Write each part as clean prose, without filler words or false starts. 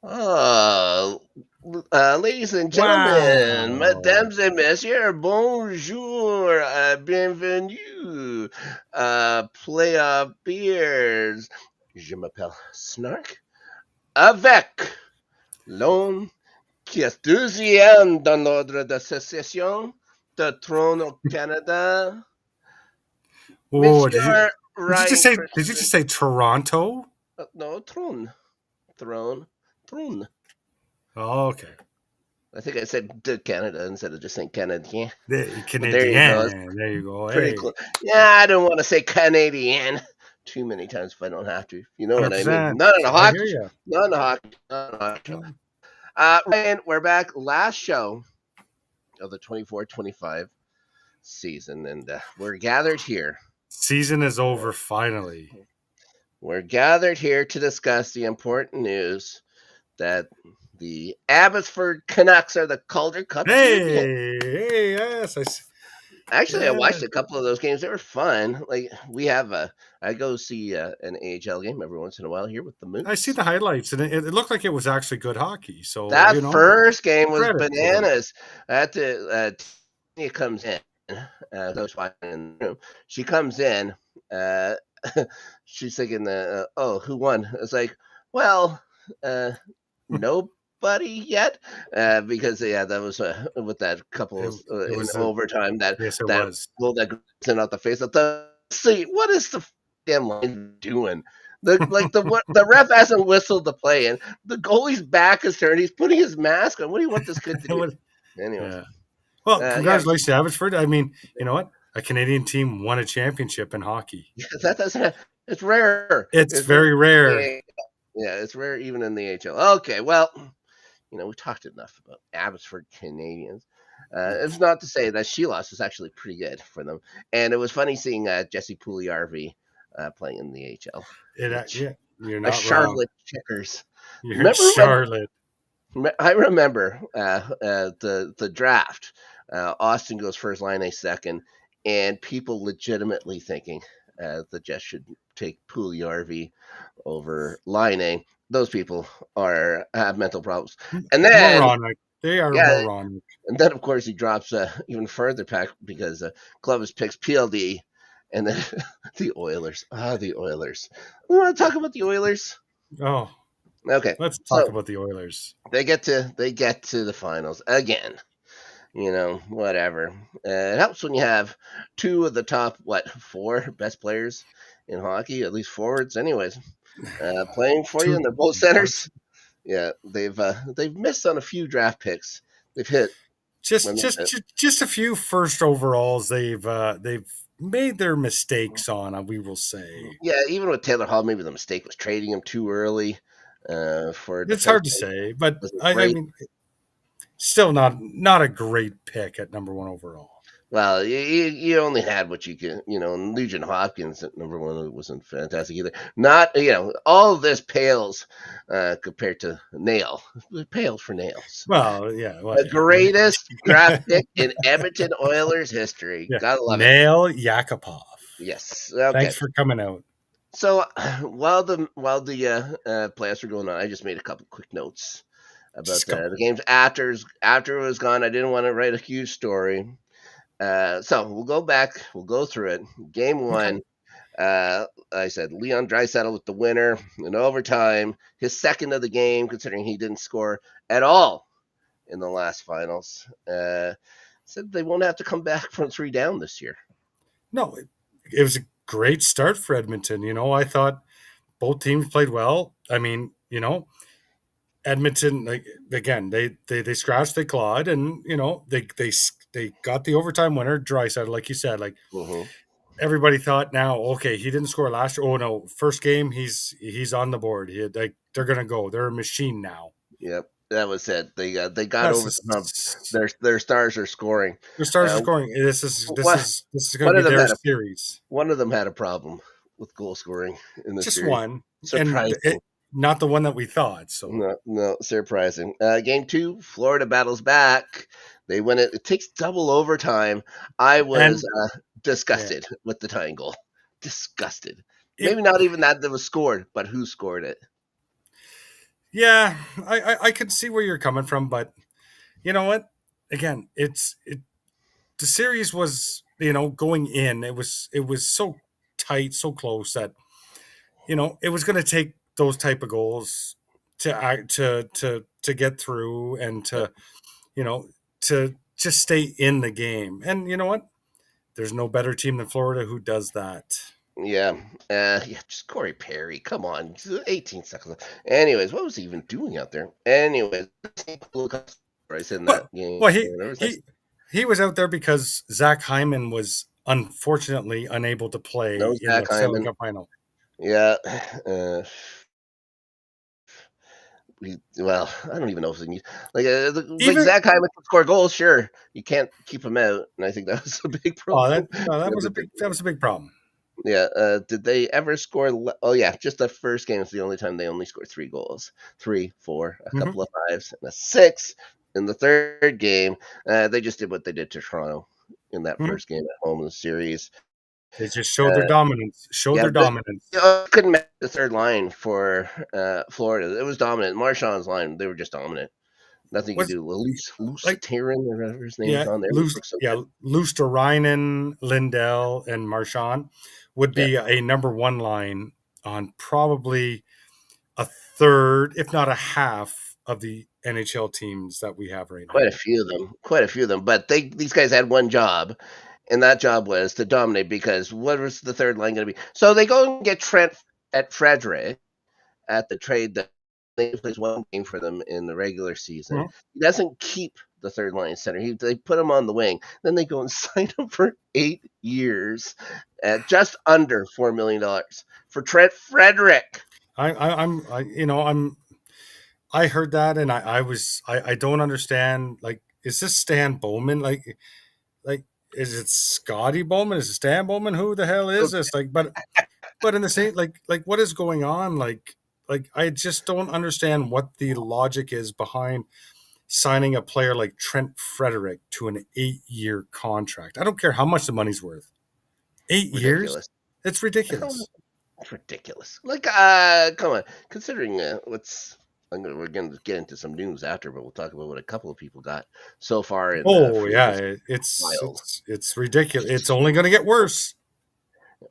Oh, ladies and gentlemen, Wow. mesdames et messieurs, bonjour, bienvenue, playoff beers. Je m'appelle Snark, avec l'homme qui est deuxième dans l'ordre d'association de Trône au Canada, Oh, Monsieur Ryan did you Christensen. just say Toronto? No, Throne. Oh, okay. I think I said Canada instead of just saying Canadien. The But there you go. Canadian. There you go. Pretty Hey, close. Yeah, I don't want to say Canadian too many times if I don't have to. You know what I mean? 100%. Not in a I hear hockey. you. Not in a hockey. Not in a hockey show. Ryan, we're back. Last show of the 24-25 season, and we're gathered here. Season is over finally. We're gathered here to discuss the important news that the Abbotsford Canucks are the Calder Cup champions. Hey, yes. Actually, I Yeah. watched a couple of those games. They were fun. Like I go see an AHL game every once in a while here with the I see Moose. the highlights, and it looked like it was actually good hockey. So, That first game was credit to them. bananas. I had to. Tia comes in. I was watching in the room. She comes in. Uh, she's thinking, "Oh, who won?" It's like, well, nobody yet, because yeah, that was with that couple It in was, overtime yes, it that was. goal that sent out the face. I thought, see, what is the damn line doing? The ref hasn't whistled the play, and the goalie's back is turned. He's putting his mask on. What do you want this kid to It do? was, Anyways, yeah. Well, yeah, congratulations, Abbotsford. I mean, you know what? A Canadian team won a championship in hockey. that doesn't. It's rare. It's It's rare. very rare. Yeah, yeah, it's rare even in the HL. Okay, well, we talked enough about Abbotsford Canadians. It's not to say that Shelos is actually pretty good for them, and it was funny seeing Jesse Pugliarvi playing in the HL. Which Yeah, you're a not wrong. Charlotte Checkers. You're in Remember Charlotte. I remember the draft. Austin goes first, Line A second, and people legitimately thinking the Jets should take Pugliarvi over Line A. Those people have mental problems. And then, Moronic. They are yeah, moronic. and then of course he drops even further back because Clovis picks PLD, and then the Oilers. The Oilers. We want to talk about the Oilers. Oh, Okay, let's talk so about the Oilers. they get to the finals again. Whatever. It helps when you have two of the top four best players in hockey, at least forwards, anyways, playing for you, Two and they're both centers. Yeah, they've missed on a few draft picks. They've hit when they hit. just a few first overalls. They've made their mistakes on. We will say Yeah, even with Taylor Hall, maybe the mistake was trading him too early for a it's defenseman. hard to say, but Wasn't I great. mean, still not a great pick at number one overall. Well, you only had what you could, and Nugent Hopkins at number one wasn't fantastic either. Not, all of this pales compared to Nail. It pales for Nails. Well, yeah, well, The yeah, greatest draft pick in Edmonton Oilers history. yeah. Gotta love it. Nail Yakupov. Yes. Okay. Thanks for coming out. So while the playoffs were going on, I just made a couple quick notes about Just a the couple. games after it was gone. I didn't want to write a huge story. So we'll go back. We'll go through it. Game Okay. one. I said Leon Draisaitl with the winner in overtime. His second of the game, considering he didn't score at all in the last finals. Said they won't have to come back from three down this year. No, it was a great start for Edmonton. I thought both teams played well. I mean, Edmonton, like again, they scratched, they clawed, and they got the overtime winner, Draisaitl, like you said. Like Mm-hmm. everybody thought, now, okay, he didn't score last year. Oh no, first game he's on the board. They're gonna go. They're a machine now. Yep, that was it. They got That's over the hump. just Their stars are scoring. their stars are Uh, scoring. one, This is gonna one be of them their had a series. one of them had a problem with goal scoring in the Just series. one, and Surprising. not the one that we thought. So No, no, surprising. Game two, Florida battles back. They win it. It takes double overtime. I was and yeah, disgusted with the tying goal. Disgusted. it Maybe not even that was scored, but who scored it? Yeah, I can see where you're coming from, but you know what? Again, the series was, going in. It was so tight, so close that it was going to take those type of goals to get through and Yep. you know to just stay in the game. And you know what? There's no better team than Florida who does that. Yeah. Yeah, just Corey Perry. Come on. 18 seconds left. Anyways, what was he even doing out there? Anyways, Bryce in Well, that game. well, Whatever was that? he was out there because Zach Hyman was unfortunately unable to play No in Zach the Stanley Hyman. Cup final. Yeah. Uh, well, I don't even know if they need like Even Zach Hyman can score goals. Sure, you can't keep him out, and I think that was a big oh, problem. that was a big problem. Yeah. Did they ever score? Oh, yeah. Just the first game is the only time they only scored 3 goals. 3, 4, a Hmm. couple of fives, and a 6 in the third game. They just did what they did to Toronto in that Hmm. first game at home in the series. They just showed their Uh, dominance. Showed yeah, their dominance. couldn't match the third line for Florida. It was dominant. Marchand's line, they were just dominant. Nothing you could Was do. Loose like Taran, or whatever his name's yeah, on there. He lose looks so yeah, good. Luster-Reinen, Lindell, and Marchand would Yeah, be a number one line on probably a third, if not a half, of the NHL teams that we have right quite now. a few of them. Quite a few of them. But these guys had one job, and that job was to dominate because what was the third line going to be? So they go and get Trent at Frederick at the trade that they plays one game for them in the regular season. Mhm. He doesn't keep the third line center. They put him on the wing. Then they go and sign him for 8 years at just under $4 million for Trent Frederick. I heard that and I don't understand. Like, is this Stan Bowman? Like, is it Scotty Bowman? Is it Stan Bowman? Who the hell is this? Like, but in the same, like what is going on? Like I just don't understand what the logic is behind signing a player like Trent Frederick to an 8-year contract. I don't care how much the money's worth. 8 years? Ridiculous. It's ridiculous. It's ridiculous. Like, come on. Considering we're gonna get into some news after, but we'll talk about what a couple of people got so far in the Oh free yeah, agency. it's Wild. it's ridiculous. It's only going to get worse.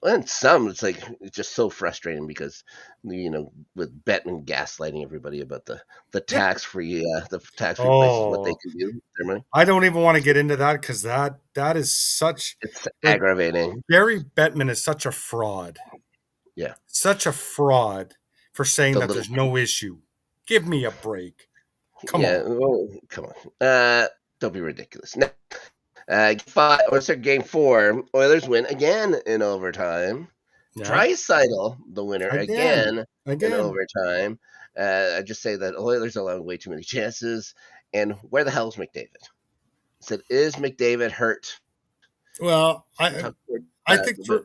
And some, it's just so frustrating because with Bettman gaslighting everybody about Yeah. the tax free places, what they Oh, can do with their money. I don't even want to get into that because that is such It's like aggravating. Gary Bettman is such a fraud. Yeah, Such a fraud for saying the that little there's no issue. Give me a break. Come yeah. on. Oh, come on. Don't be ridiculous. Now, game 4? Oilers win again in overtime. Yeah. Draisaitl, the winner Again. again in Again. overtime. I just say that Oilers allowing way too many chances. And where the hell is McDavid? I said, is McDavid hurt? Well, We talked I about think that,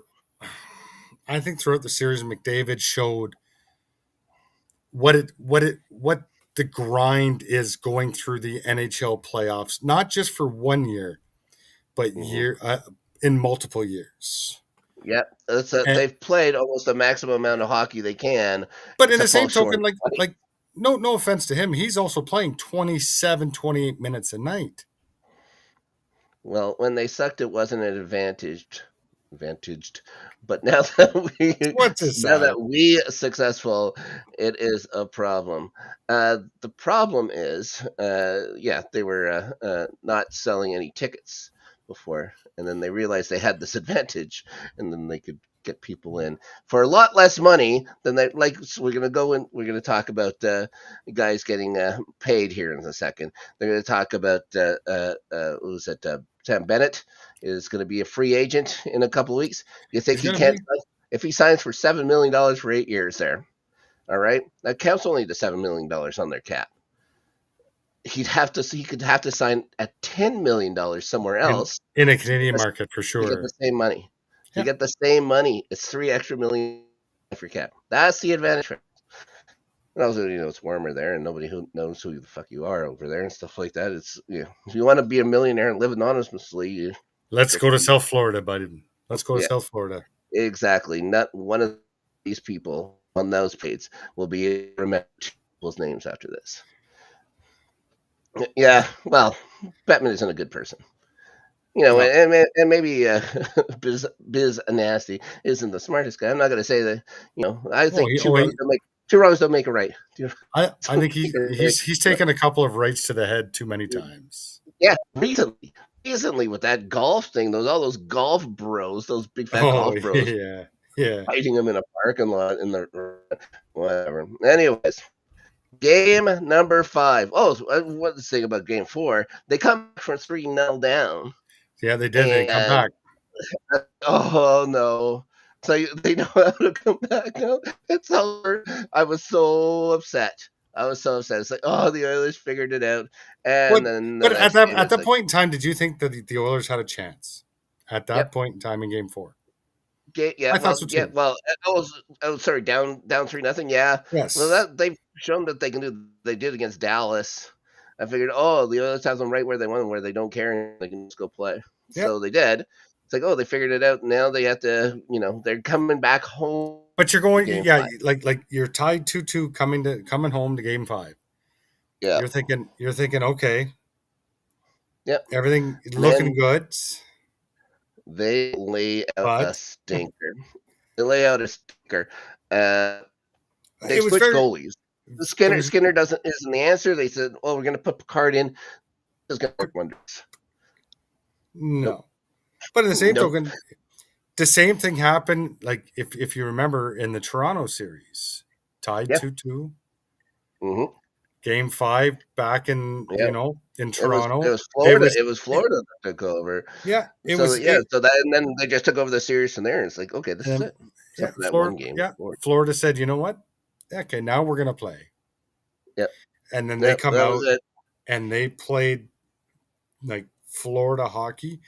I think throughout the series McDavid showed what the grind is going through the NHL playoffs, not just for 1 year, but but in multiple years. yeah, And, they've played almost the maximum amount of hockey they can but in to the fall same short token, of like 20. like no offense to him, he's also playing 27, 28 minutes a night. Well, when they sucked, it wasn't an advantaged. But now that What's is now that? that we are successful, it is a problem. The problem is, yeah, they were not selling any tickets before, and then they realized they had this advantage, and then they could get people in for a lot less money than they like. So we're gonna go and we're gonna talk about guys getting paid here in a second. They're gonna talk about what was it? Sam Bennett is going to be a free agent in a couple of weeks. You think He's he gonna can't? be. If he signs for $7 million for 8 years, there, all right, that counts only to $7 million on their cap. He could have to sign at $10 million somewhere in else in a to get Canadian the, market for to get the sure. same money. To Yeah, get the same money, it's 3 extra million for cap. That's the advantage. And also, it's warmer there, and nobody who knows who the fuck you are over there and stuff like that. It's if you want to be a millionaire and live anonymously, you let's go go to for South Florida, buddy. Let's go to yeah. South Florida. Exactly. Not one of these people on those pages will be remembered. people's names after this. Yeah, well, Bettman isn't a good person. No. And maybe Biz Nasty isn't the smartest guy. I'm not going to say that. I think two wrongs don't make a right. I think he's taken a couple of rights to the head too many times. Yeah, recently with that golf thing, all those golf bros, those big fat golf bros, fighting him in a parking lot in the whatever. Anyways, game number 5. Oh, what to say about game 4? They come from 3-0 down. Yeah, they did. They come back. Oh no! So they know how to come back now. It's over. I was so upset. It's like, oh, the Oilers figured it out. And but at that point in time, did you think that the Oilers had a chance? At that point in time in game 4? I thought so too. Well, sorry, down 3-0. Yeah. Yes. Well, they've shown that they can do. They did against Dallas. I figured, the Oilers have them right where they want them, where they don't care, and they can just go play. Yep. So they did. It's like, they figured it out. Now they have to, they're coming back home. But you're going, like you're tied 2-2 coming home to game 5. Yeah. You're thinking, okay. Yep. Everything looking good. They lay out a stinker. They switched goalies. Skinner isn't the answer. They said, we're going to put Picard in. It's going to work wonders. No. Nope. But in the same token, the same thing happened, like if you remember in the Toronto series, tied 2-2. Mm-hmm. Game 5 back in in Toronto. It was Florida. It was Florida that took over. Yeah, So that, and then they just took over the series from there. And it's like, okay, this is it. Yeah, Florida said, you know what? Okay, now we're gonna play. Yep. And then they come out and they played like Florida hockey.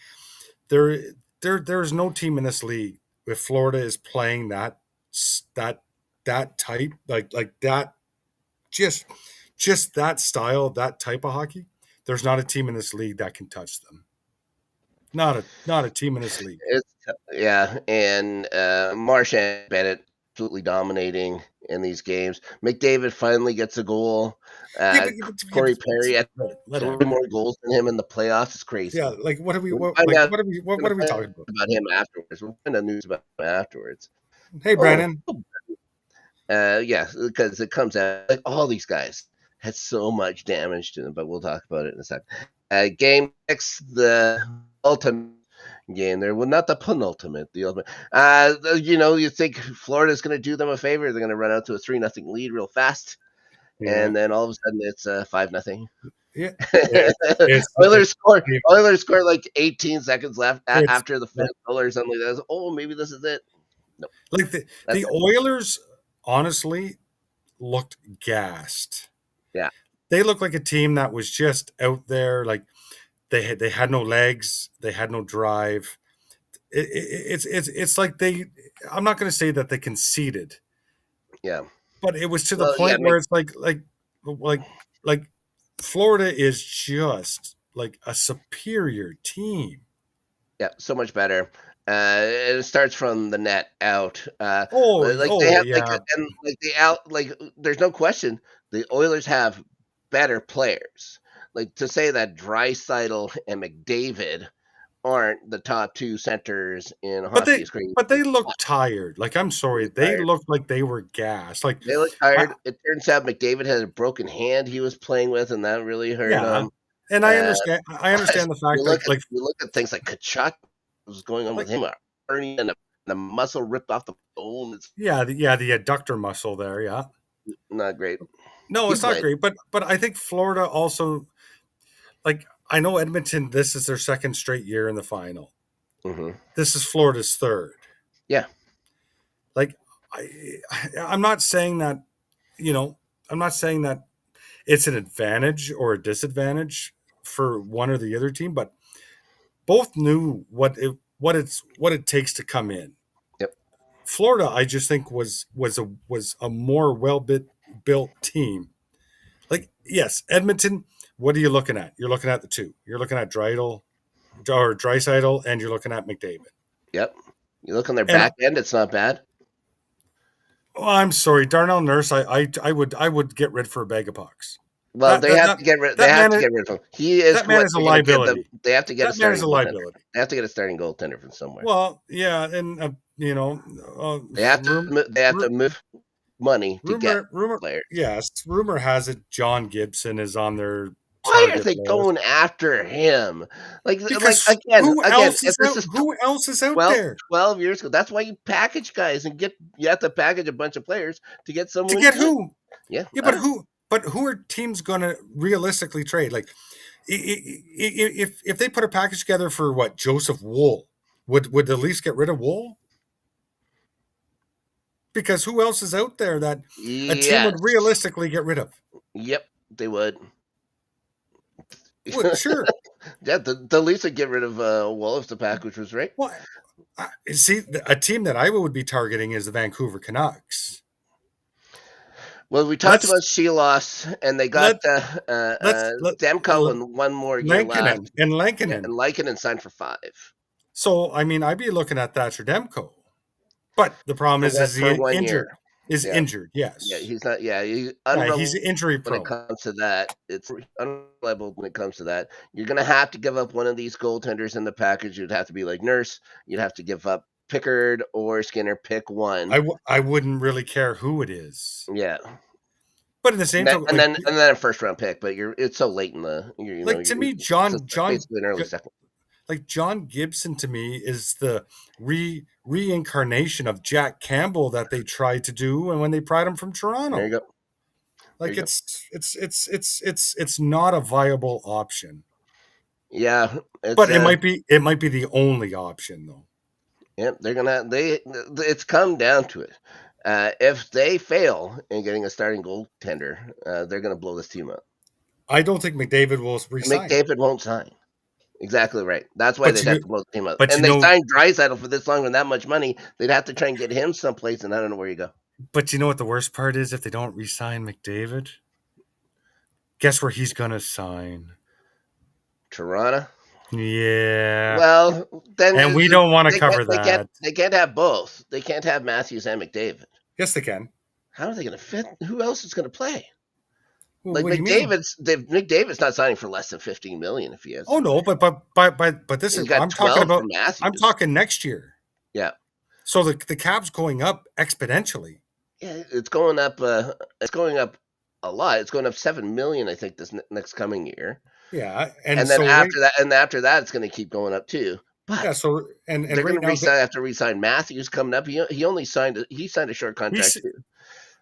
There's no team in this league if Florida is playing that type like that, just that style, that type of hockey. There's not a team in this league that can touch them. Not a team in this league. And Marchand Bennett absolutely dominating in these games. McDavid finally gets a goal. Corey Perry had 3 more goals than him in the playoffs. It's crazy. Yeah, like what are we talking about him afterwards? We'll find out news about him afterwards. Hey, Brandon. Because it comes out like all these guys had so much damage to them, but we'll talk about it in a second. Game 6, the ultimate game there. Well, not the penultimate, the ultimate. You think Florida's going to do them a favor. They're going to run out to a 3-0 lead real fast. Yeah. And then all of a sudden it's 5-0. Yeah. Oilers score like 18 seconds left after the fifth goal or something like that. Oh, maybe this is it. No. Like the Oilers honestly looked gassed. Yeah. They looked like a team that was just out there, like they had no legs, they had no drive. It's like I'm not going to say that they conceded. Yeah. But it was to the point where it's like Florida is just like a superior team. Yeah, so much better. It starts from the net out. There's no question the Oilers have better players. Like to say that Draisaitl and McDavid aren't the top 2 centers in hockey is crazy. But they look tired. Like, I'm sorry, they looked like they were gassed. Like they look tired. It turns out McDavid had a broken hand he was playing with, and that really hurt him. And I understand. I understand the fact that you look at things like Kachuk, what's going on with him, hernia and the muscle ripped off the bone. The adductor muscle there. Yeah, not great. No, it's not great. But I think Florida also, like, I know Edmonton, this is their 2nd straight year in the final. Mm-hmm. This is Florida's 3rd. Yeah. Like, I'm not saying that, I'm not saying that it's an advantage or a disadvantage for one or the other team, but both knew what it takes to come in. Yep. Florida, I just think was a more built team. Like, yes, Edmonton, what are you looking at? You're looking at the 2. You're looking at Draisaitl, and you're looking at McDavid. Yep. You look on their back end, it's not bad. Oh, I'm sorry, Darnell Nurse. I would get rid for a bag of pucks. Well, That they that have that to get rid. They that have man to is get rid of him. He is that man what is a they're going to give them. liability. They have to get a That man is starting a goaltender. liability. They have to get a starting goaltender from somewhere. Well, yeah, and They have to. room, They have to move money to get rumor. players. Yes, rumor has it John Gibson is on their Why are target they list going after him? Like because again, if this is who else is out 12, there 12 years ago, that's why you package guys and get. You have to package a bunch of players to get to someone get good. who? Yeah, Yeah, I don't. but who are teams going to realistically trade? Like, if they put a package together for what Joseph Wool, would the Leafs get rid of Wool? Because who else is out there that a team would Yes. realistically get rid of? Yep, they would. Well, sure. Yeah, the Leafs would get rid of Wolves. The package was right. Well, see, a team that I would be targeting is the Vancouver Canucks. Well, we talked Let's about Shelos, and they got let let Demko in one more year left. Lankinen and Yeah, Lankinen. and Lycan signed for 5 So I mean, I'd be looking at Thatcher Demko, but the problem is for he 1 year. injured? Is Yeah, injured? yeah, Yes. he's not. Yeah, he's Yeah, he's unreliable injury when it prone. comes to that. It's unreliable when it comes to that. You're gonna have to give up one of these goaltenders in the package. You'd have to be like Nurse. You'd have to give up Pickard or Skinner. Pick one. I wouldn't really care who it is, Yeah, but in the same token, and then a first round pick. But it's so late in the to me, it's basically an early second. like John Gibson to me is the reincarnation of Jack Campbell that they tried to do, and when they pried him from There you Toronto, go. There like you go. it's not a viable option. Yeah, it's But it might be the only option though. yeah. It's come down to it. If they fail in getting a starting goaltender, they're gonna blow this team up. I don't think McDavid will resign. McDavid won't sign. Exactly right. That's why But they'd you have know, to blow the team up. but And they signed Draisaitl for this long and that much money. They'd have to try and get him someplace, and I don't know where you go. you know what the worst part is if they don't resign McDavid? Guess where he's gonna sign? Toronto. Yeah. Well, then And we don't want to cover they can't. that. They can't have both. They can't have Matthews and McDavid. Yes, they can. How are they going to fit? Who else is going to play? Well, Like what do you mean? McDavid's not signing for less than 15 million if he has. Oh no, but this He's is got I'm 12 talking about. for Matthews. I'm talking next year. Yeah. So the cap's going up exponentially. Yeah, it's going up. It's going up a lot. It's going up 7 million, I think, this next coming year. Yeah, And then so after that, it's going to keep going up too. But yeah, so and they're right going now to have to re-sign Matthews coming up. He only signed a short contract too.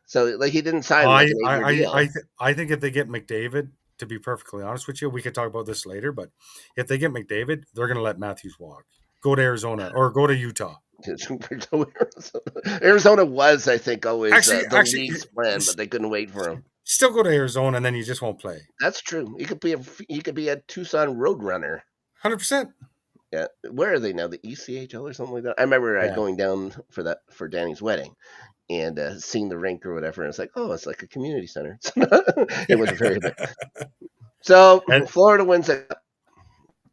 So like he didn't sign like an 8-year deal. I think if they get McDavid, to be perfectly honest with you, we could talk about this later. But if they get McDavid, they're going to let Matthews walk, go to Arizona or go to Utah. Arizona was, I think, always the league's plan, but they couldn't wait for him. Still go to Arizona, and then you just won't play. That's true. He could be a Tucson Roadrunner. 100%. Yeah, where are they now? The ECHL or something like that. I remember going down for Danny's wedding, and seeing the rink or whatever, and it's like, oh, it's like a community center. It was very big. So Florida wins it.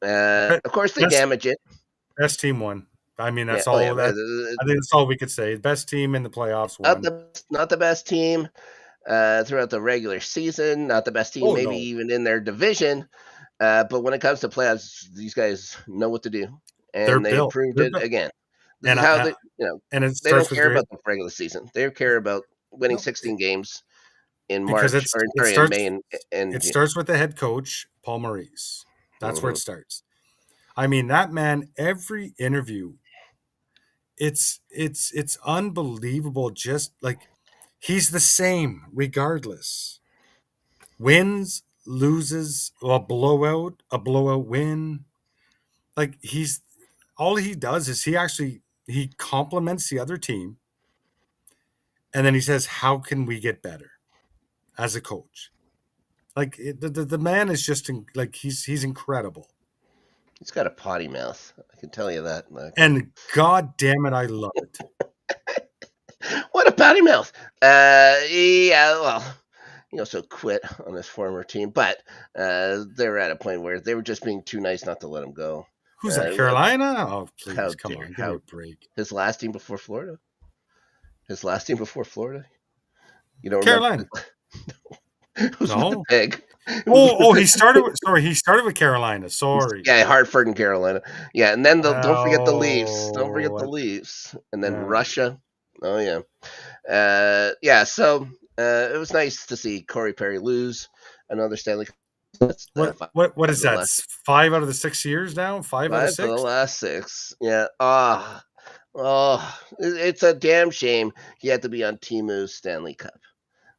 Of course, they damage it. Best team won. I mean, that's all. I think that's all we could say. Best team in the playoffs won. Not the best team throughout the regular season. Not the best team, even in their division. But when it comes to playoffs, these guys know what to do, and they proved it again. This is how they, they don't care about the regular season. They care about winning 16 games in March in May and it starts with the head coach, Paul Maurice. That's where it starts. I mean, that man, every interview, it's unbelievable. Just like he's the same regardless. Wins, loses, a blowout win. Like all he does is he compliments the other team, and then he says, "How can we get better as a coach?" Like the man is just he's incredible. He's got a potty mouth. I can tell you that. And God damn it, I love it. What a potty mouth! Yeah, well, he also quit on his former team, but they were at a point where they were just being too nice not to let him go. Who's that? Carolina? Oh, please, come on, give me a break. His last team before Florida. His last team before Florida. You don't remember? Carolina. It was No. Winnipeg. He started with, sorry, he started with Carolina. Sorry. Yeah, Hartford and Carolina. Yeah, and then don't forget the Leafs. Don't forget the Oh, Leafs. And then yeah. Russia. Oh yeah. Yeah, so it was nice to see Corey Perry lose another Stanley Cup. That's What is that? 5 out of the 6 years now? 5 out of 5 for the 6? last 6. Yeah. It's a damn shame he had to be on Timu's Stanley Cup.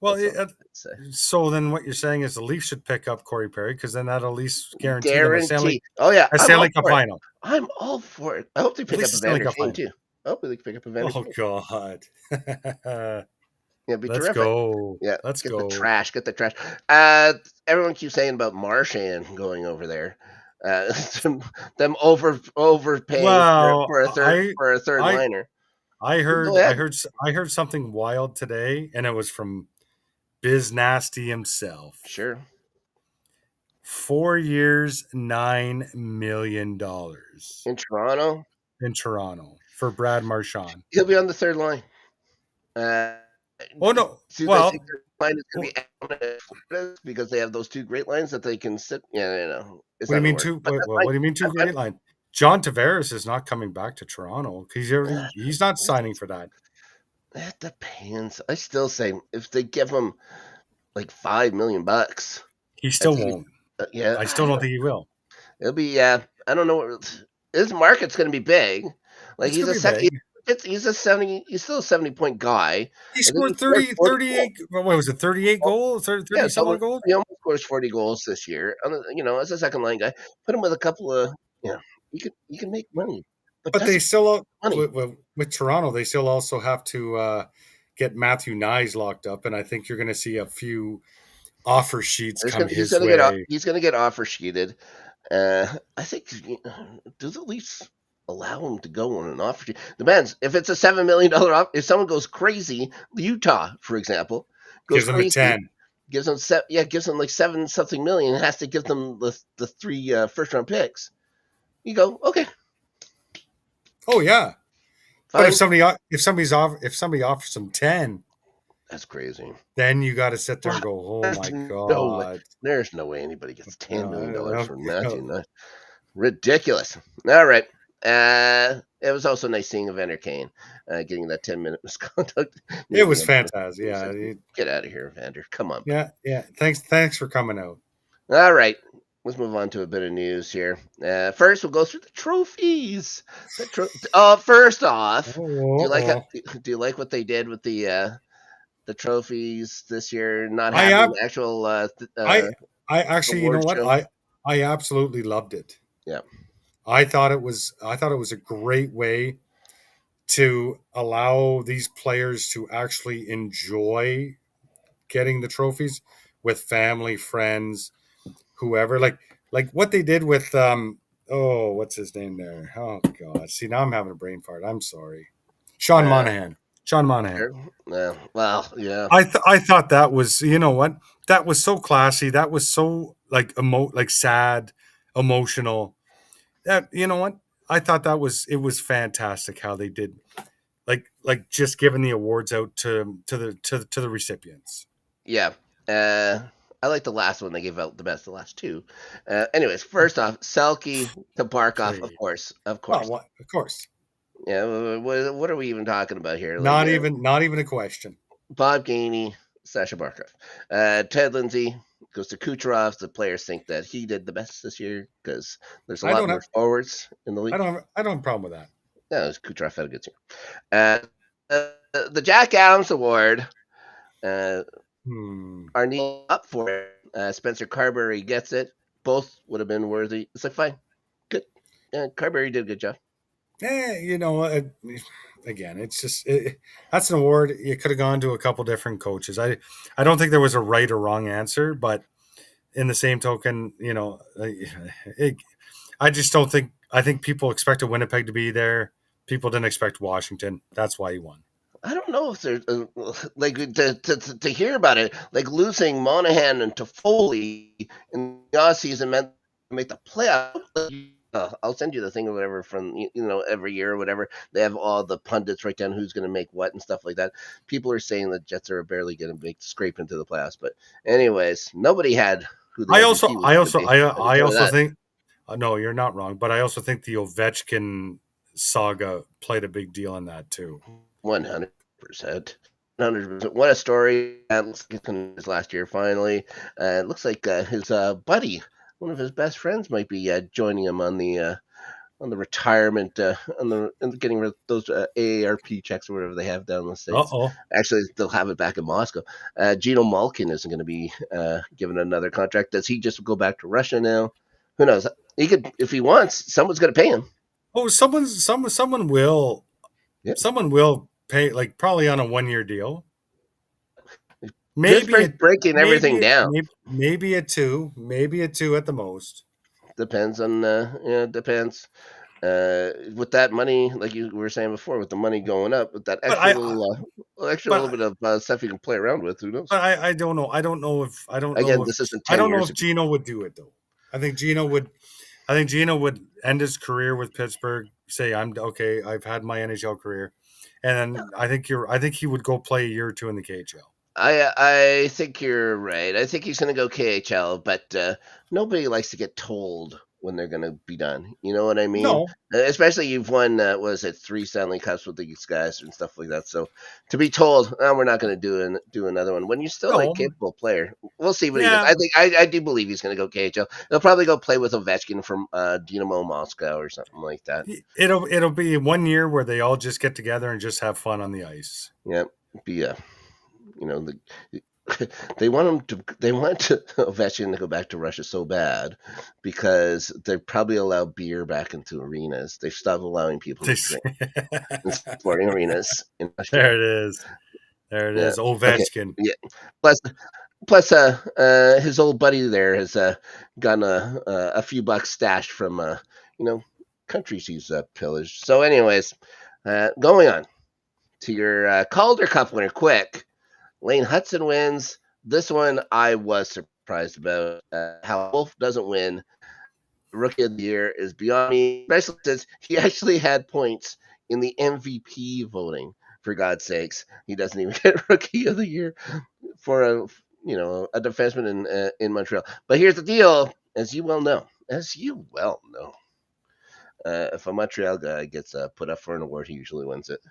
Well, That's all I'd say. so then what you're saying is the Leafs should pick up Corey Perry because then that'll at least guarantee them Guarantee. Oh yeah, a I'm all Stanley Cup for it. final. I'm all for it. I hope they At pick up least a Stanley Evander Cup Kane final. too. I hope they pick up Evander Oh Kane. God. Yeah, it'd be Let's terrific. go. Yeah, Let's get go. the trash. Get the trash. Everyone keeps saying about Marchand going over there. Them overpaying Well, for a third liner. I Go heard ahead. I heard something wild today, and it was from Biz Nasty himself. Sure. 4 years, $9 million In Toronto, in Toronto for Brad Marchand. he'll be on the third line. Uh, Oh no! See, they Well, think their line is going to be out because they have those 2 great lines that they can sit. Yeah, you know, it's what do not you going to mean work. two? But that's What fine. do you mean 2 That's fine. great line? John Tavares is not coming back to Toronto. He's not signing for that. That depends. I still say if they give him like $5 million, He I still think. won't. Yeah, I still don't think he will. it'll be. Yeah, I don't know. His market's going to be big. Like It's gonna be big. He's a 70. He's still a 70-point guy. He I think scored he scored 40 38. What was it? 38 goals? 30 Yeah, some odd goals? he almost scores 40 goals this year. You know, as a second line guy, put him with a couple of, you can make money, but But that's they still money. with Toronto, they still also have to get Matthew Nyes locked up, and I think you're going to see a few offer sheets come his way. He's gonna get offer sheeted. I think do the Leafs allow him to go on an offer sheet? Depends. If it's a $7 million offer, if someone goes crazy, Utah, for example, goes Gives them a crazy, 10. gives them like 7 something million, and has to give them the 3 first round picks. You go, okay, Oh yeah. But fine. if somebody offers them 10, That's crazy. then you got to sit there and go, "Oh There's my no way. god." There's no way anybody gets $10 million from Matthew. No. That's ridiculous. All right. It was also nice seeing Evander Kane getting that 10-minute misconduct. It was fantastic. Yeah. Get out of here, Evander. Come on. Yeah. Thanks for coming out. All right. Let's move on to a bit of news here. First, we'll go through the trophies. First off, do you like what they did with the trophies this year? Not having actual. I actually, you know what? show? I absolutely loved it. Yeah. I thought it was a great way to allow these players to actually enjoy getting the trophies with family, friends, whoever. Like what they did with what's his name there? Oh god. See, now I'm having a brain fart. I'm sorry. Sean Monahan. Sure. Well, yeah. I thought that was, you know what? That was so classy. That was so like sad, emotional. That, you know what? I thought it was fantastic how they did like just giving the awards out to the recipients. Yeah. I like the last one they gave out the best, the last 2. Anyways, first off, Selke to Barkov, of course. Oh, of course. Yeah, what are we even talking about here? Not even a question. Bob Gainey, Sasha Barkov. Ted Lindsay goes to Kucherov. The players think that he did the best this year because there's a lot more forwards in the league. I don't have a problem with that. Yeah, Kucherov had a good year. The Jack Adams Award are needing up for it. Spencer Carberry gets it. Both would have been worthy. It's like, fine. Good. Carberry did a good job. You know, again, it's just that's an award. It could have gone to a couple different coaches. I don't think there was a right or wrong answer, but in the same token, you know, I just don't think. I think people expected Winnipeg to be there. People didn't expect Washington. That's why he won. I don't know if there's like to hear about it. Like losing Monahan and Toffoli in the offseason meant to make the playoff. I'll send you the thing or whatever from every year or whatever. They have all the pundits write down who's going to make what and stuff like that. People are saying the Jets are barely going to scrape into the playoffs, but anyways, nobody had who the I MVP also, was I going to also, be. I, I can I tell you also that. think, no, you're not wrong, but I also think the Ovechkin saga played a big deal in that too. 100%. 100%. What a story. Looks like his last year finally. It looks like his buddy, one of his best friends, might be joining him on the retirement, getting rid of those AARP checks or whatever they have down in the States. Uh-oh. Actually, they'll have it back in Moscow. Gino Malkin isn't going to be given another contract. Does he just go back to Russia now? Who knows? He could, if he wants, someone's going to pay him. Oh, someone will, Yeah. someone will pay, like probably on a 1-year deal. Just Maybe it, breaking everything down. maybe a two at the most. Depends on, depends. With that money, like you were saying before, with the money going up, with that But extra little but bit of stuff you can play around with, who knows? but I don't know. Again, this isn't I 10 don't know years if ago. Gino would do it though. I think Gino would. I think Gino would end his career with Pittsburgh. Say, I'm okay. I've had my NHL career, and then I think he would go play a year or two in the KHL. I think you're right. I think he's going to go KHL, but nobody likes to get told when they're going to be done. You know what I mean? No, Especially you've won, was it 3 Stanley Cups with these guys and stuff like that. So to be told, we're not going to do another one when you're still a no, capable player. We'll see what he does. yeah. I do believe he's going to go KHL. He'll probably go play with Ovechkin from Dynamo Moscow or something like that. It'll be 1 year where they all just get together and just have fun on the ice. Yeah, be a the they want Ovechkin to go back to Russia so bad because they probably allow beer back into arenas. They've stopped allowing people to drink in sporting arenas in Russia. There it is. There it Yeah. is. Okay. Ovechkin. Yeah. Plus, his old buddy there has gotten a few bucks stashed from countries he's pillaged. So, anyways, going on to your Calder Cup winner, quick. Lane Hudson wins. This one I was surprised about. How Wolf doesn't win Rookie of the Year is beyond me, especially since he actually had points in the MVP voting. For God's sakes, he doesn't even get Rookie of the Year for a defenseman in Montreal. But here's the deal, as you well know, if a Montreal guy gets put up for an award, he usually wins it.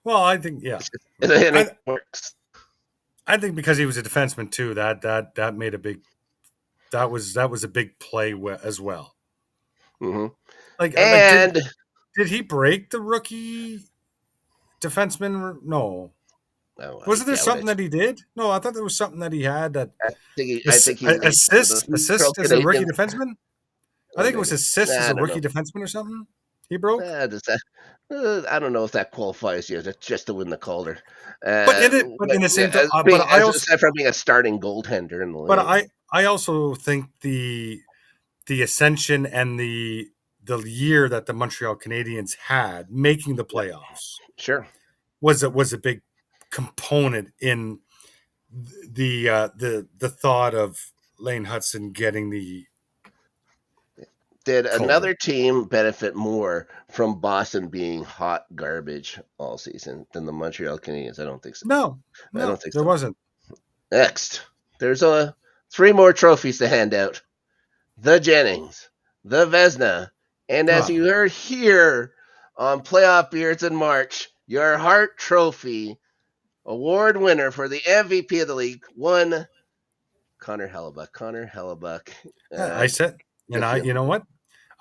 Well, I think yeah. And it works. I think because he was a defenseman too, that made a big that was a big play as well. Mm-hmm. Like did he break the rookie defenseman? No. Oh, Wasn't there something that he did? No, I thought there was something that he had that I think he assist as a rookie defenseman. I think it was assist as a rookie know. defenseman or something. He broke. I don't know if that qualifies you just to win the Calder. But in the same time, aside from being a starting goaltender in the league. But I also think the ascension and the year that the Montreal Canadiens had making the playoffs sure was a big component in the thought of Lane Hudson getting the. Did another team benefit more from Boston being hot garbage all season than the Montreal Canadiens? I don't think so. No, I don't think there wasn't. Next, there's 3 more trophies to hand out. The Jennings, the Vezina, and as you heard here on Playoff Beards in March, your Hart Trophy award winner for the MVP of the league won Connor Hellebuck. I said, and you know what?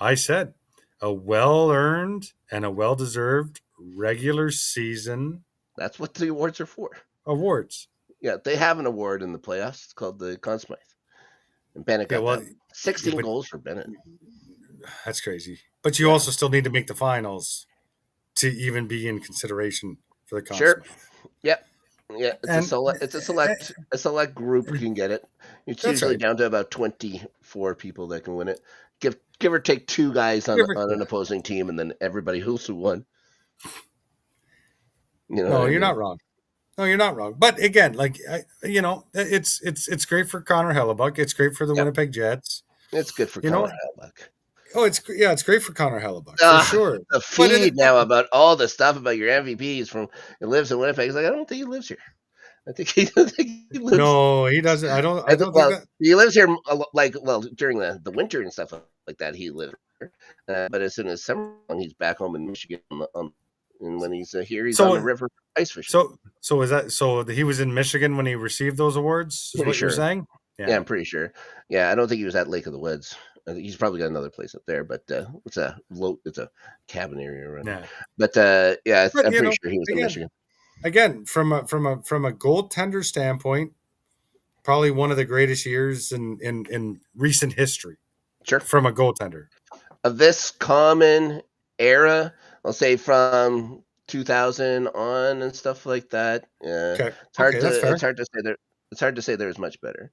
I said a well-earned and a well-deserved regular season. That's what the awards are for. Awards. Yeah, they have an award in the playoffs. It's called the Conn Smythe. And Bennett got 16 goals for Bennett. That's crazy. But you also still need to make the finals to even be in consideration for the Conn Smythe. Yep. Yeah, it's a select group can get it. It's usually down to about 24 people that can win it. Give or take 2 guys on an opposing team, and then everybody who's won. No, you're not wrong. No, you're not wrong. But again, it's great for Connor Hellebuck. It's great for the Winnipeg Jets. It's good for Connor Hellebuck. Oh, it's great for Connor Hellebuck for sure. The But feed now about all the stuff about your MVPs from he lives in Winnipeg. He's like, I don't think he lives here. I think he lives. no, he doesn't. I don't think Well, that. he lives here like during the winter and stuff like that. He lives here, but as soon as summer, he's back home in Michigan. And when he's here, he's on the So river ice fishing. so is that so? He was in Michigan when he received those awards. Is Pretty what you're sure. saying? Yeah, Yeah. I'm pretty sure. Yeah, I don't think he was at Lake of the Woods. I think he's probably got another place up there, but it's a cabin area around here. Yeah. But yeah, But I'm pretty sure he was in Michigan. again, from a goaltender standpoint, probably one of the greatest years in recent history Sure. from a goaltender. Of this common era, I'll say from 2000 on and stuff like that. Okay. It's hard Okay, that's to fair. say there's much better.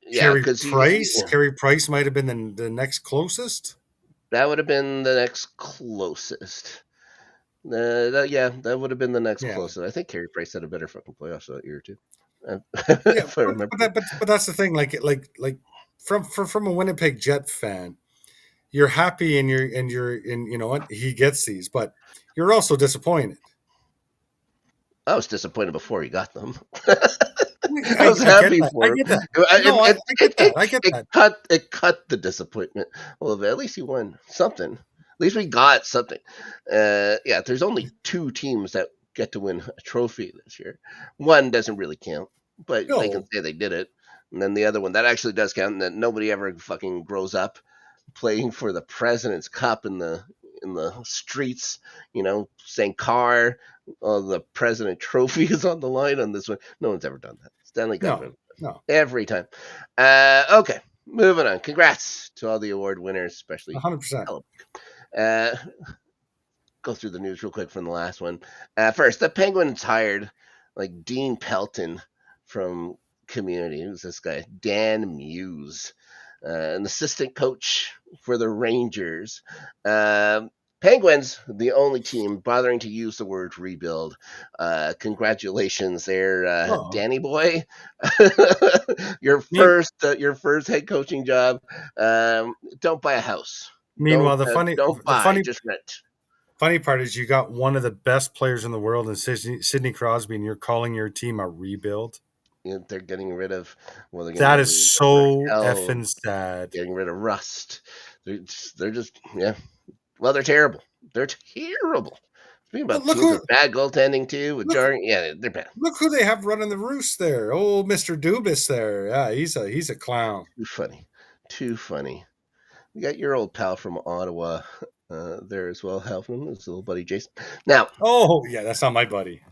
Yeah, Carey because Price. Carey Price might have been the next closest. that would have been the next closest. That would have been the next Yeah. closest. I think Carey Price had a better fucking playoffs that year too. Yeah, If I remember. but that's the thing. Like from a Winnipeg Jet fan, you're happy and you know what, he gets these, but you're also disappointed. I was disappointed before he got them. I I was get happy that. I for him. get that. No, I get that. I get that. It cut the disappointment a little bit. At least he won something. At least we got something. Yeah, there's only 2 teams that get to win a trophy this year. One doesn't really count, but they can No, say they did it. And then the other one that actually does count, and that nobody ever fucking grows up playing for the President's Cup in the streets, saying car, the President Trophy is on the line on this one. No one's ever done that. Stanley Cup no, every time. Okay, moving on. Congrats to all the award winners, especially 100%. uh, go through the news real quick from the last one. First, the Penguins hired like Dean Pelton from Community. Who's this guy? Dan Muse, an assistant coach for the Rangers. Penguins, the only team bothering to use the word rebuild. Congratulations there, Danny boy. your first head coaching job. Don't buy a house. Meanwhile, Don't buy, just rent. funny part is you got one of the best players in the world in Sidney Crosby, and you're calling your team a rebuild. They're getting rid of. Well, they're That is so effing sad. Getting rid of Rust. They're just yeah. Well, they're terrible. They're terrible. Speaking about teams with bad goaltending too, with jarring. Yeah, they're bad. Look who they have running the roost there. Oh, Mr. Dubas there. Yeah, he's a clown. Too funny. You got your old pal from Ottawa there as well, helping him. His little buddy Jason. Now. Oh yeah, that's not my buddy.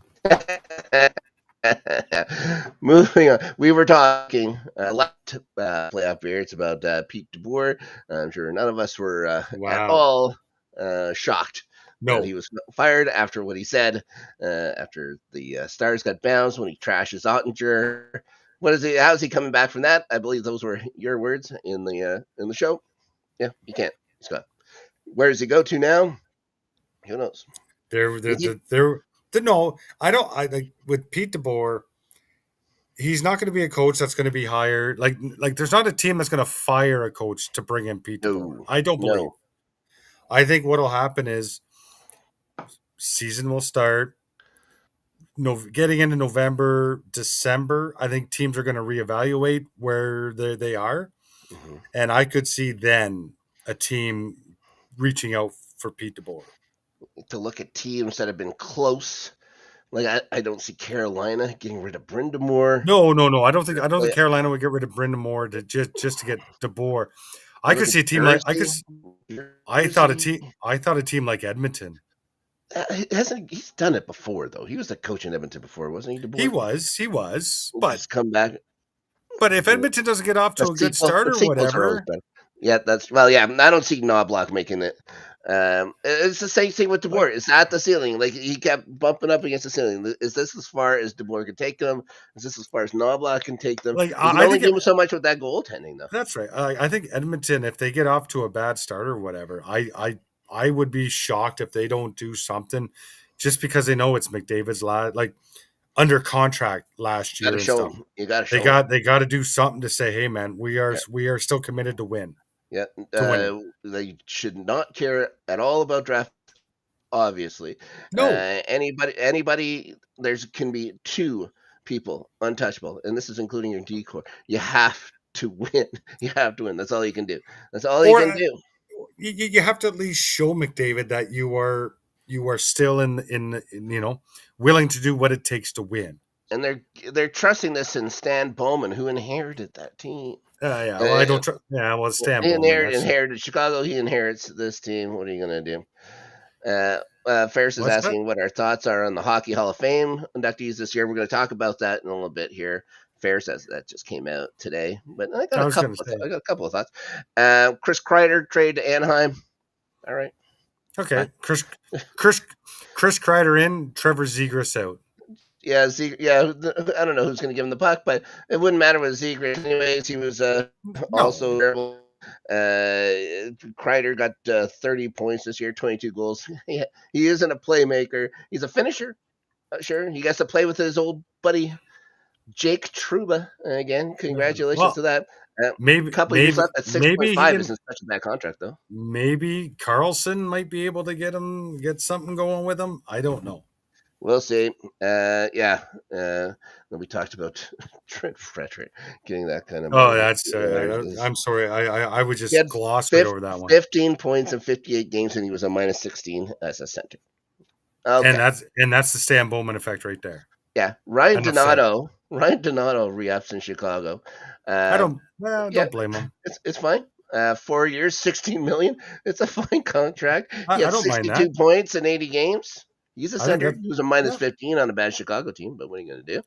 Moving on, we were talking last playoff beer. It's about Pete DeBoer. I'm sure none of us were at all shocked that he was fired after what he said after the Stars got bounced when he trashes Ottinger. How's he coming back from that? I believe those were your words in the show. Yeah, he can't. He's gone. Where does he go to now? Who knows? No, I don't. I like with Pete DeBoer. He's not going to be a coach that's going to be hired. Like there's not a team that's going to fire a coach to bring in Pete DeBoer. I don't believe. No. I think what'll happen is season will start. Getting into November, December, I think teams are going to reevaluate where they are, and I could see then a team reaching out for Pete DeBoer. To look at teams that have been close. Like I don't see Carolina getting rid of Brind'Amour. No. I don't think Carolina would get rid of Brind'Amour to just to get DeBoer. I could see a team like I thought a team like Edmonton. He's done it before though. He was the coach in Edmonton before, wasn't he? DeBoer? He was. But just come back. But if Edmonton doesn't get off to a good start or whatever. Yeah, I don't see Knobloch making it. It's the same thing with DeBoer. It's at the ceiling. Like he kept bumping up against the ceiling. Is this as far as DeBoer can take them? Is this as far as Knobloch can take them? Like I only give him so much with that goaltending, though. That's right. I think Edmonton, if they get off to a bad start or whatever, I would be shocked if they don't do something, just because they know it's McDavid's under contract last year. You got to show them. They got to do something to say, hey man, we are still committed to win. Yeah, to win. they should not care at all about draft. Obviously, No, anybody, there's can be two people untouchable, and this is including your decor. You have to win. You have to win. That's all you can do. That's all you or can do. you have to at least show McDavid that you are still willing to do what it takes to win. And they're trusting this in Stan Bowman, who inherited that team. Yeah, well, I Uh, don't. Yeah, well, it's Stan he Bowman. That's inherited Chicago. He inherits this team. What are you gonna do? Ferris is what's that? asking what our thoughts are on the Hockey Hall of Fame inductees this year. We're going to talk about that in a little bit here. Ferris says that just came out today, but I got I a was couple. going to say. I got a couple of thoughts. Chris Kreider trade to Anaheim. All right, Okay, fine. Chris Kreider in, Trevor Zegras out. Yeah, I don't know who's going to give him the puck, but it wouldn't matter with Zegras anyways. He was No, also terrible. Kreider got 30 points this year, 22 goals. He isn't a playmaker. He's a finisher. Sure, he gets to play with his old buddy Jake Trouba again. Congratulations well, to that. maybe Couple years maybe left at maybe he 6.5 can. isn't such a bad contract though. Maybe Carlson might be able to get something going with him. I don't know. We'll see. Yeah. We talked about Trent Frederick getting that kind of Oh, money. that's. I'm sorry. I would He just had gloss right over that one. 15 points in 58 games, and he was a minus 16 as a center. And Okay. that's the Stan Bowman effect right there. Yeah. Ryan Enough said. Donato re-ups in Chicago. Yeah, Don't blame him. it's fine. 4 years, 16 million. It's a fine contract. He I had don't mind 62 that. points in 80 games. He's a I think center. that. He was a minus Yeah. 15 on a bad Chicago team, but what are you going to do?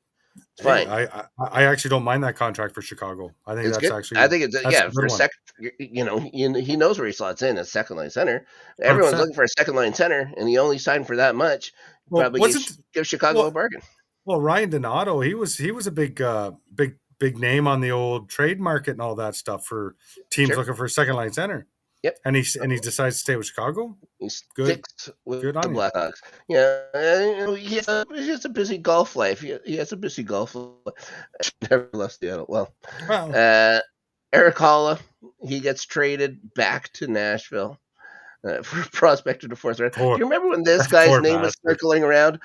It's Hey, fine. I actually don't mind that contract for Chicago. I think It's that's good. I actually think it's that's a for good a one. second. He knows where he slots in as second line center. Everyone's 100%. looking for a second line center, and he only signed for that much. Well, Probably wasn't give Chicago a well, bargain. well Ryan Donato. He was a big name on the old trade market and all that stuff for teams Sure. looking for a second line center. Yep. And he decides to stay with Chicago. He Good, sticks with good the on you. Blackhawks. Yeah, he has a busy golf life. He has a busy golf life. Never left Seattle. Well, Well, Eric Holla, he gets traded back to Nashville for a prospect in the fourth round. Do poor you remember when this guy's poor name was bastard. circling around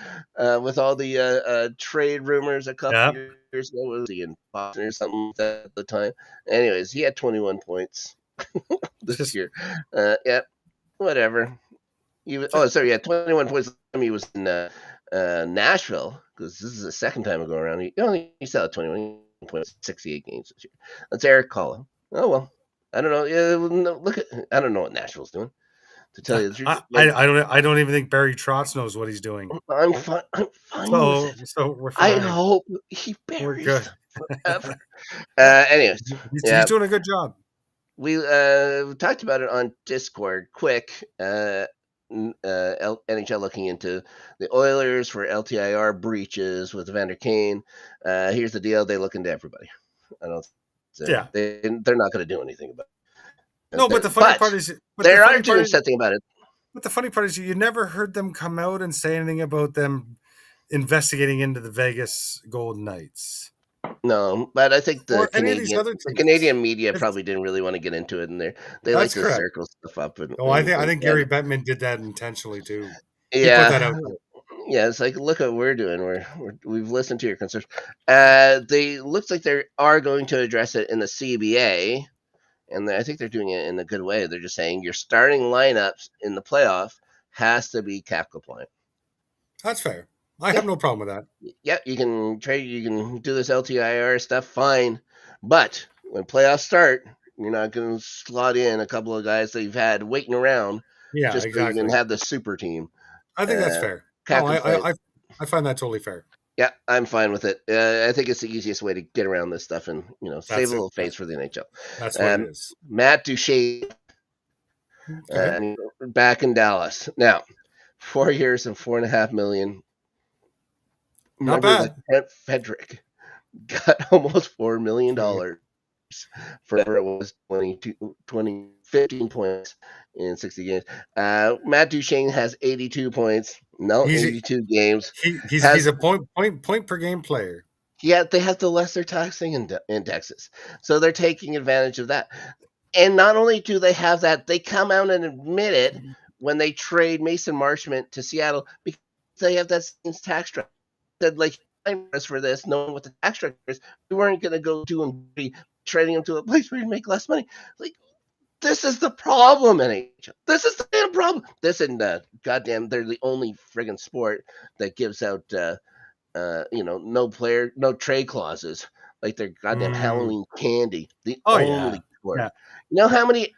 with all the trade rumors a couple Yeah, years ago? Was he in Boston or something like that at the time? Anyways, he had 21 points this just year. Yeah, whatever. just 21 points. He was in Nashville because this is the second time I go around. He still had 21 points, 68 games this year. That's Eric Collin. Oh well, I don't know. I don't know what Nashville's doing. To tell you the truth, I don't even think Barry Trotz knows what he's doing. I'm fine with it. So we're I fine. hope he We're buries good. them forever. Anyways, He's doing a good job. we talked about it on Discord. Quick, NHL looking into the Oilers for LTIR breaches with Evander Kane. Here's the deal: they look into everybody. I don't. Yeah. They're not going to do anything about it. No, but the funny part is, they are doing something about it. But the funny part is, you never heard them come out and say anything about them investigating into the Vegas Golden Knights. No, but I think the Canadian media It's, probably didn't really want to get into it, and they like to circle stuff up. I think Gary Bettman did that intentionally too. Yeah, he put that out there. Yeah, it's like, look at what we're doing. We've listened to your concerns. They looks like they are going to address it in the CBA, and I think they're doing it in a good way. They're just saying your starting lineups in the playoff has to be cap compliant. That's fair. I have no problem with that. Yeah, you can trade. You can do this LTIR stuff, fine. But when playoffs start, you're not going to slot in a couple of guys that you've had waiting around. Yeah, just exactly. So you can have the super team. I think that's fair. I find that totally fair. Yeah, I'm fine with it. I think it's the easiest way to get around this stuff and save a little face for the NHL. That's what it is. Matt Duchene, back in Dallas now. 4 years and $4.5 million. Not bad. Trent Frederick got almost $4 million for whatever it was, 15 points in 60 games. Matt Duchene has 82 points. 82 games. He's a point per game player. Yeah, they have the lesser taxing in Texas, so they're taking advantage of that. And not only do they have that, they come out and admit it when they trade Mason Marchment to Seattle because they have that tax structure. Said like us for this, knowing what the tax structure is, we weren't going to go trading him to a place where you make less money. Like, this is the problem, NHL. This is the damn problem. This and goddamn, they're the only friggin' sport that gives out no trade clauses, like their goddamn Halloween candy. The Oh yeah, only sport. yeah. You know how many?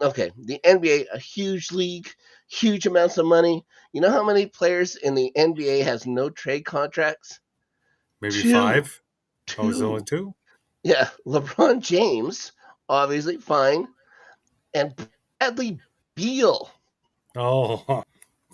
Okay, the NBA, a huge league, huge amounts of money. You know how many players in the NBA has no trade contracts? Maybe Two, 5. Oh, is it only two. 2? Yeah, LeBron James, obviously fine, and Bradley Beal. Oh,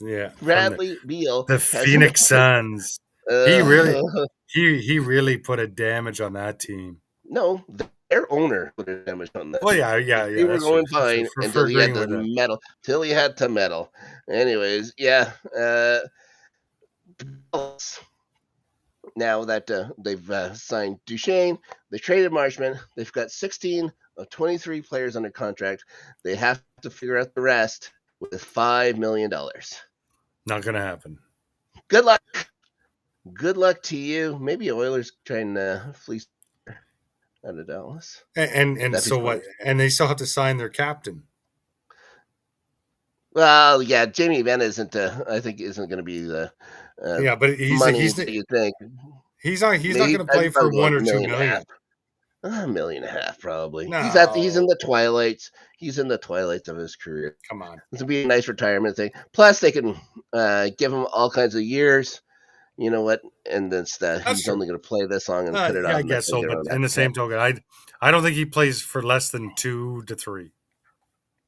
yeah. From Bradley Beal the has no. Phoenix Suns. He really, Uh, he really put a damage on that team. No, their owner put a damage on that Well, team. yeah. They were That's true. going That's true. fine For until he had agreeing to with that. meddle. Till he had to meddle. Anyways, yeah. Now that they've signed Duchesne, they traded Marshman. They've got 16 of 23 players under contract. They have to figure out the rest with $5 million. Not gonna happen. Good luck. Good luck to you. Maybe Oilers try and fleece out of Dallas. And That'd be so fun. what? And they still have to sign their captain. Well, yeah, Jamie Benn isn't. I think isn't going to be the Yeah, but he's money he's that you think. he's not going to play I'd for probably go one like or a two million and a half. million. A million and a half, probably. He's in No, the twilights. He's in the twilights of his career. come on. This would be a nice retirement thing. Plus, they can give him all kinds of years. You know what? And then That's he's true. only going to play this long and put it Yeah, I on guess so. their But own in the account. same token, I don't think he plays for less than 2 to 3.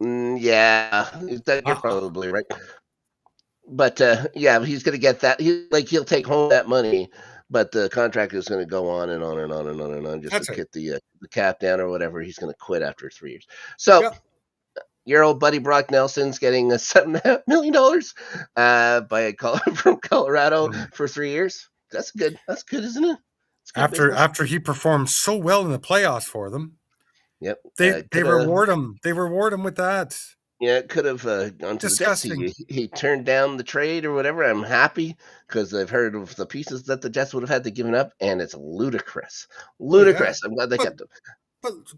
Yeah, you're probably right. But yeah, he's going to get that. He'll take home that money, but the contract is going to go on and on and on and on and on just to That's it. get the cap down or whatever. He's going to quit after 3 years. So Yep. your old buddy Brock Nelson's getting $7.5 million from Colorado for 3 years. That's good. That's good, isn't it? It's good business. After he performed so well in the playoffs for them, Yep. they reward him. They reward him with that. Yeah, it could have gone to the Jets. Disgusting. He turned down the trade or whatever. I'm happy because I've heard of the pieces that the Jets would have had to give up, and it's ludicrous. Oh yeah, Ludicrous. I'm glad they but kept him.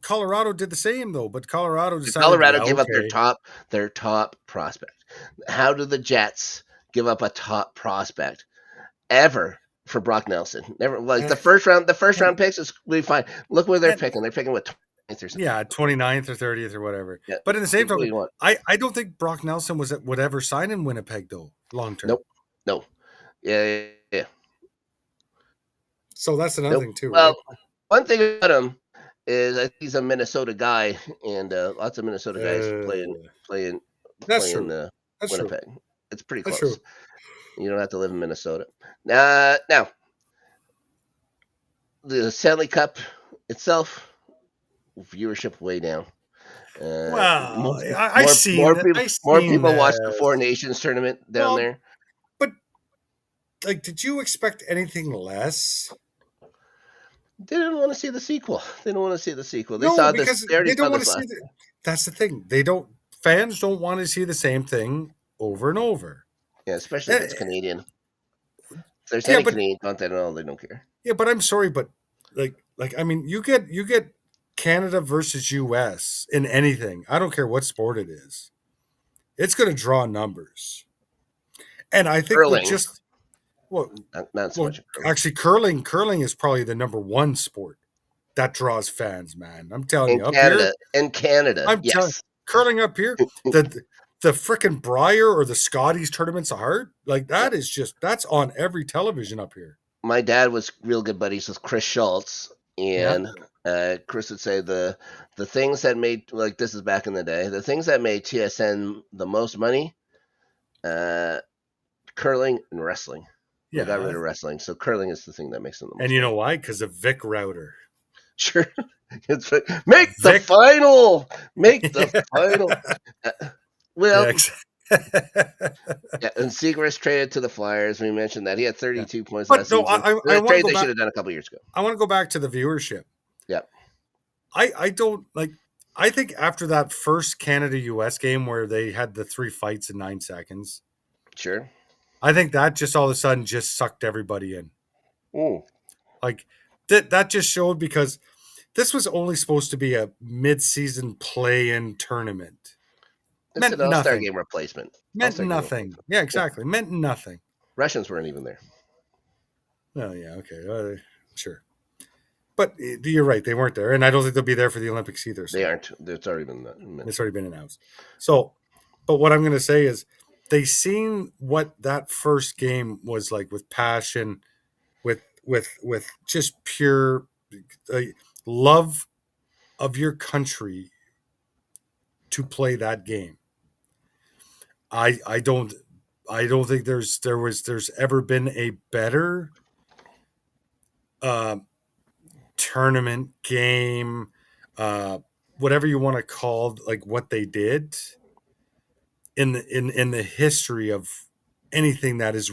Colorado did the same though. But Colorado decided, Colorado yeah, gave up okay, their top prospect. How do the Jets give up a top prospect ever for Brock Nelson? Never. Like and, the first round picks is really fine. Look where they're and picking. They're picking with 20th or something. yeah, 29th or 30th or whatever. Yeah. But in the same What do token, you want? I don't think Brock Nelson would ever sign in Winnipeg though, long term. Nope. No. Yeah. So that's another Nope. thing too, Well, right? one thing about him is I think he's a Minnesota guy, and lots of Minnesota guys playing That's true. That's true. Winnipeg. It's pretty That's close. true. You don't have to live in Minnesota. Now the Stanley Cup itself, viewership way down. Well, Most, I seen that. I more seen people watch the that. Four Nations tournament down Well, there. but like, did you expect anything less? They didn't want to see the sequel. They don't want to see the sequel. They No, saw this. because They already they saw don't want this to see last. the. That's the thing. They don't. Fans don't want to see the same thing over and over. Yeah, especially if it's Canadian. If there's Yeah, any but Canadian content at all, they don't care. yeah, but I'm sorry, but like I mean, you get Canada versus US in anything. I don't care what sport it is. It's going to draw numbers, and I think with Curling, just well, not so well, much curling. actually, curling is probably the number one sport that draws fans. Man, I'm telling you, up here, In Canada, I'm telling yes. curling up here, the frickin' Briar or the Scotties tournaments of heart, like that is just that's on every television up here. My dad was real good buddies with Chris Schultz, Yeah, and Chris would say the things that made, like, this is back in the day, the things that made TSN the most money, curling and wrestling. They got rid of wrestling, so curling is the thing that makes them the most and you know money. why? Because of Vic Router. Sure. Make the final. Make the final. Well, yeah, and Seagrass traded to the Flyers. We mentioned that he had 32 points But last no, season. I want to Trade go they back. should have done a couple years ago. I want to go back to the viewership. Yeah. I don't like. I think after that first Canada-US game where they had the 3 fights in 9 seconds, Sure. I think that just all of a sudden just sucked everybody in. Mm. Like that just showed because this was only supposed to be a mid-season play-in tournament. It's Meant an All-Star nothing. game replacement. Meant All-Star game nothing. replacement. Yeah, Yeah. exactly. Meant nothing. Russians weren't even there. Oh yeah, okay, sure. But you're right; they weren't there, and I don't think they'll be there for the Olympics either. They So aren't. It's already been it's mentioned. already been announced. So, but what I'm going to say is, they seen what that first game was like with passion, with just pure uh, love of your country to play that game. I don't think there's ever been a better uh, tournament game, uh, whatever you want to call like what they did in the history of anything that is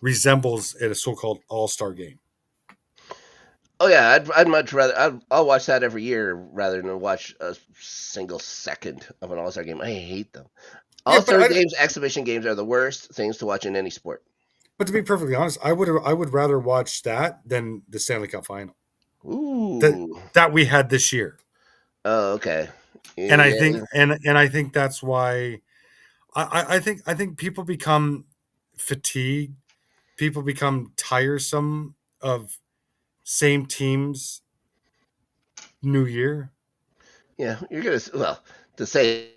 resembles a so-called all-star game. Oh yeah, I'd much rather. I'll watch that every year rather than watch a single second of an All-Star game. I hate them. Yeah, but All-Star games, exhibition games are the worst things to watch in any sport. to be perfectly honest, I would rather watch that than the Stanley Cup final that Ooh. we had this year. Oh, okay. And I Yeah. think I think that's why I think people become fatigued, people become tiresome of same teams new year. Yeah. You're gonna well to say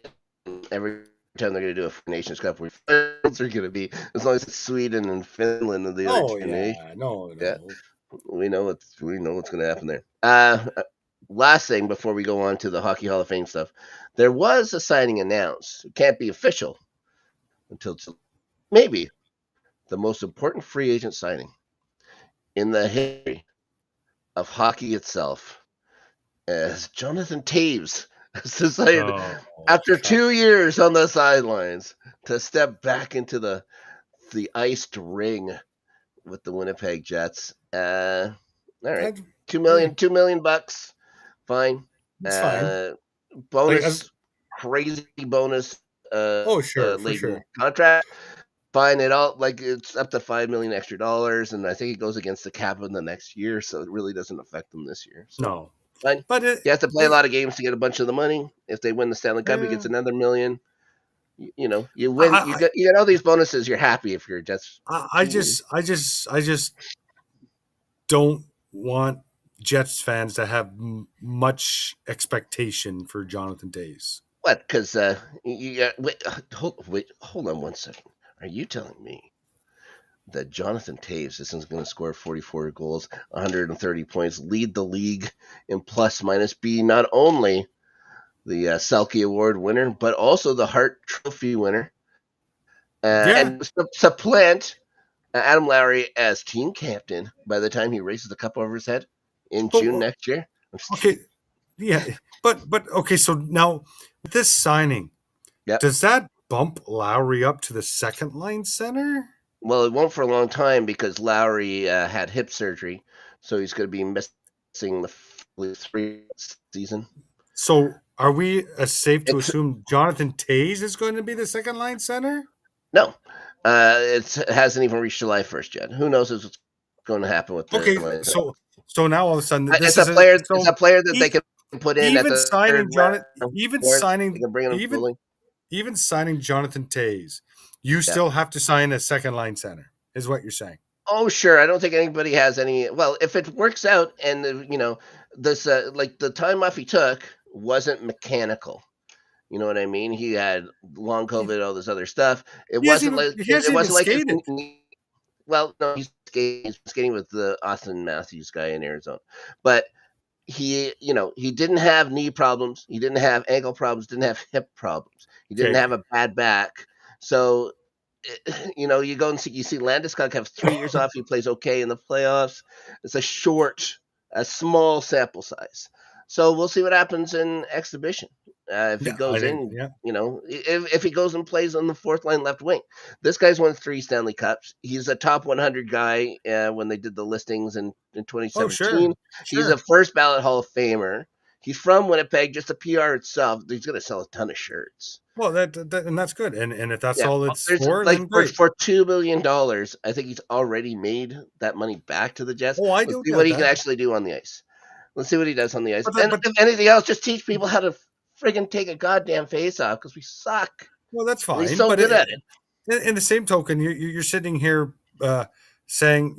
every time they're gonna do a Nations Cup, where finals are gonna be as long as it's Sweden and Finland and the other Oh two nations. yeah, no, Yeah, no. we know what's gonna happen there. Last thing before we go on to the Hockey Hall of Fame stuff, there was a signing announced. It can't be official until maybe the most important free agent signing in the history of hockey itself, as Jonathan Taves has decided, Oh, after God. 2 years on the sidelines, to step back into the iced ring with the Winnipeg Jets. All right, That, 2 million, $2 million, fine. it's fine. Uh, Like as bonus, crazy bonus, oh sure, for laden sure. contract. Fine, it all like it's up to $5 million extra dollars, and I think it goes against the cap in the next year, so it really doesn't affect them this year. So No, fine. but He has to play a lot of games to get a bunch of the money. If they win the Stanley Cup, he yeah, gets another million. You know, you win. I, You get all these bonuses. You're happy if you're a Jets team. I just don't want Jets fans to have much expectation for Jonathan Days. What? Because you got hold on one second. Are you telling me that Jonathan Taves is going to score 44 goals, 130 points, lead the league in plus minus, be not only the Selke Award winner, but also the Hart Trophy winner, Yeah. and supplant Adam Lowry as team captain by the time he raises the cup over his head in But June next year? I'm just okay, kidding. yeah, but okay. So now with this signing, Yep. does that bump Lowry up to the second line center? Well, it won't for a long time because Lowry had hip surgery, so he's going to be missing the 3 season. So are we safe to It's assume Jonathan Tays is going to be the second line center? no, it hasn't even reached July 1st yet. Who knows what's going to happen with Okay, the? so now all of a sudden this It's a is a player. It's so a player that they e- can put in at even the third signing Jonathan, round. They can bring in a goalie. even signing Jonathan Tays, you Yeah. still have to sign a second line center, is what you're saying. Oh, sure. I don't think anybody has any. Well, if it works out, and this like the time off he took wasn't mechanical. You know what I mean? He had long He, COVID, all this other stuff. It he hasn't wasn't even like he it hasn't even wasn't like his. skated. Well, no, he's skating with the Austin Matthews guy in Arizona, but he didn't have knee problems, he didn't have ankle problems, didn't have hip problems, he didn't Okay. have a bad back. So you go and see Landeskog have 3 years off. He plays okay in the playoffs. It's a small sample size. So we'll see what happens in exhibition. If he Yeah, I goes think in, yeah. if he goes and plays on the fourth line left wing, this guy's won 3 Stanley Cups. He's a top 100 guy when they did the listings in Oh 2017. sure, He's a sure. first ballot Hall of Famer. He's from Winnipeg. Just the PR itself, he's going to sell a ton of shirts. Well, and that's good. And if that's all it's There's for, like then great. for $2 million, I think he's already made that money back to the Jets. Oh, I Let's do see what get he can that. actually do on the ice. Let's see what he does on the ice. And But if anything else, just teach people how to friggin' take a goddamn face off because we suck. well, that's And he's fine. so But good at it. in the same token, you're sitting here saying,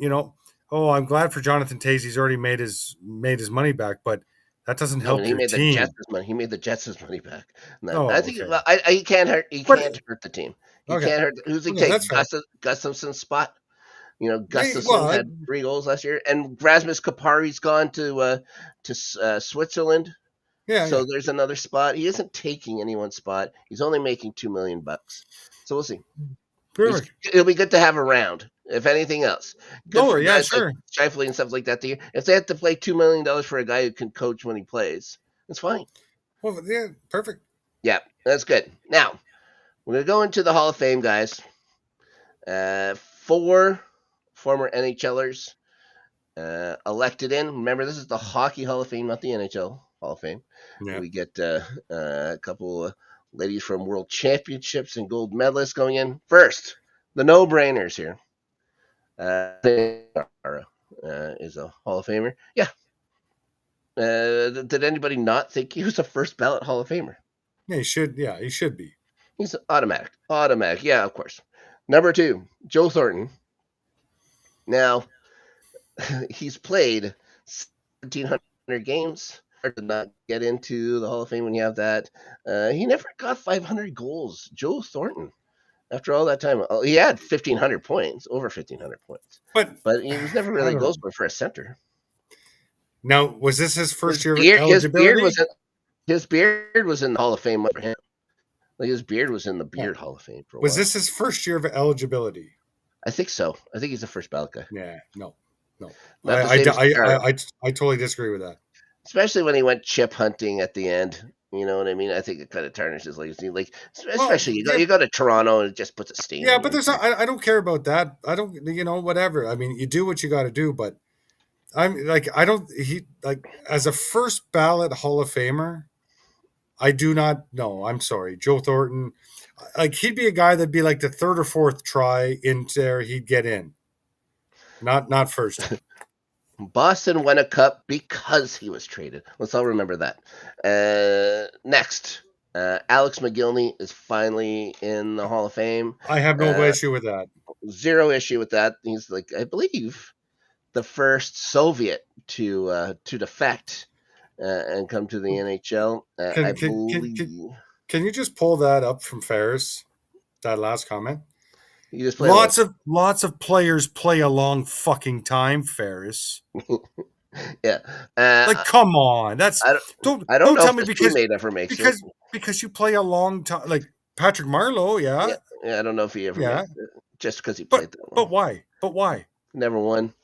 oh, I'm glad for Jonathan Toews. He's already made his money back, but that doesn't No, help he your made the team. Jets' money. He made the Jets' money back. No, I Oh, think okay. he can't hurt. He But can't hurt the team. He okay, can't hurt. Who's he okay, take? that's fair. Gustafson's spot. Yeah, Gustafson well, had 3 goals last year, and Rasmus Kapari's gone to Switzerland. yeah. So there's another spot. He isn't taking anyone's spot. He's only making $2 million. So we'll see. Perfect. It'll be good to have around, if anything else. Good Oh, for yeah, guys like sure. Shifley and stuff like that. If they have to play $2 million for a guy who can coach when he plays, it's fine. Well, yeah, perfect. Yeah, that's good. Now, we're going to go into the Hall of Fame, guys. 4 former NHLers elected in. Remember, this is the Hockey Hall of Fame, not the NHL Hall of Fame. Yeah. We get a couple of ladies from World Championships and gold medalists going in. First, the no-brainers here. Is a Hall of Famer. Yeah. Did anybody not think he was a first ballot Hall of Famer? Yeah, he should. Yeah, he should be. He's automatic. Automatic. Yeah, of course. Number 2, Joe Thornton. Now, he's played 1,700 games. Hard to not get into the Hall of Fame when you have that. He never got 500 goals. Joe Thornton. After all that time, he had 1,500 points, over 1,500 points. But he was never really a goal scorer for a center. Now, was this his first year of eligibility? His beard was in the Hall of Fame for him. Like his beard was in the Beard Hall of Fame for a while. Was this his first year of eligibility? I think so. I think he's the first ballot guy. Yeah, no. I totally disagree with that. Especially when he went chip hunting at the end. You know what I mean? I think it kind of tarnishes legacy. Like, especially you go to Toronto and it just puts a stain. Yeah, but I don't care about that. I don't, whatever. I mean, you do what you got to do, but I'm like, as a first ballot Hall of Famer, I do not know. I'm sorry, Joe Thornton. Like, he'd be a guy that'd be like the third or fourth try in there. He'd get in, not first. Boston won a cup because he was traded. Let's all remember that. Next, Alex McGillney is finally in the Hall of Fame. I have no issue with that. Zero issue with that. He's like, I believe, the first Soviet to defect and come to the NHL. Can you just pull that up from Ferris? That last comment. You just lots of players play a long fucking time, Ferris. Yeah. Like, come on. That's don't tell me because you play a long time. Like Patrick Marleau, yeah. I don't know if he ever made it, just because he played that long. But why? Never won.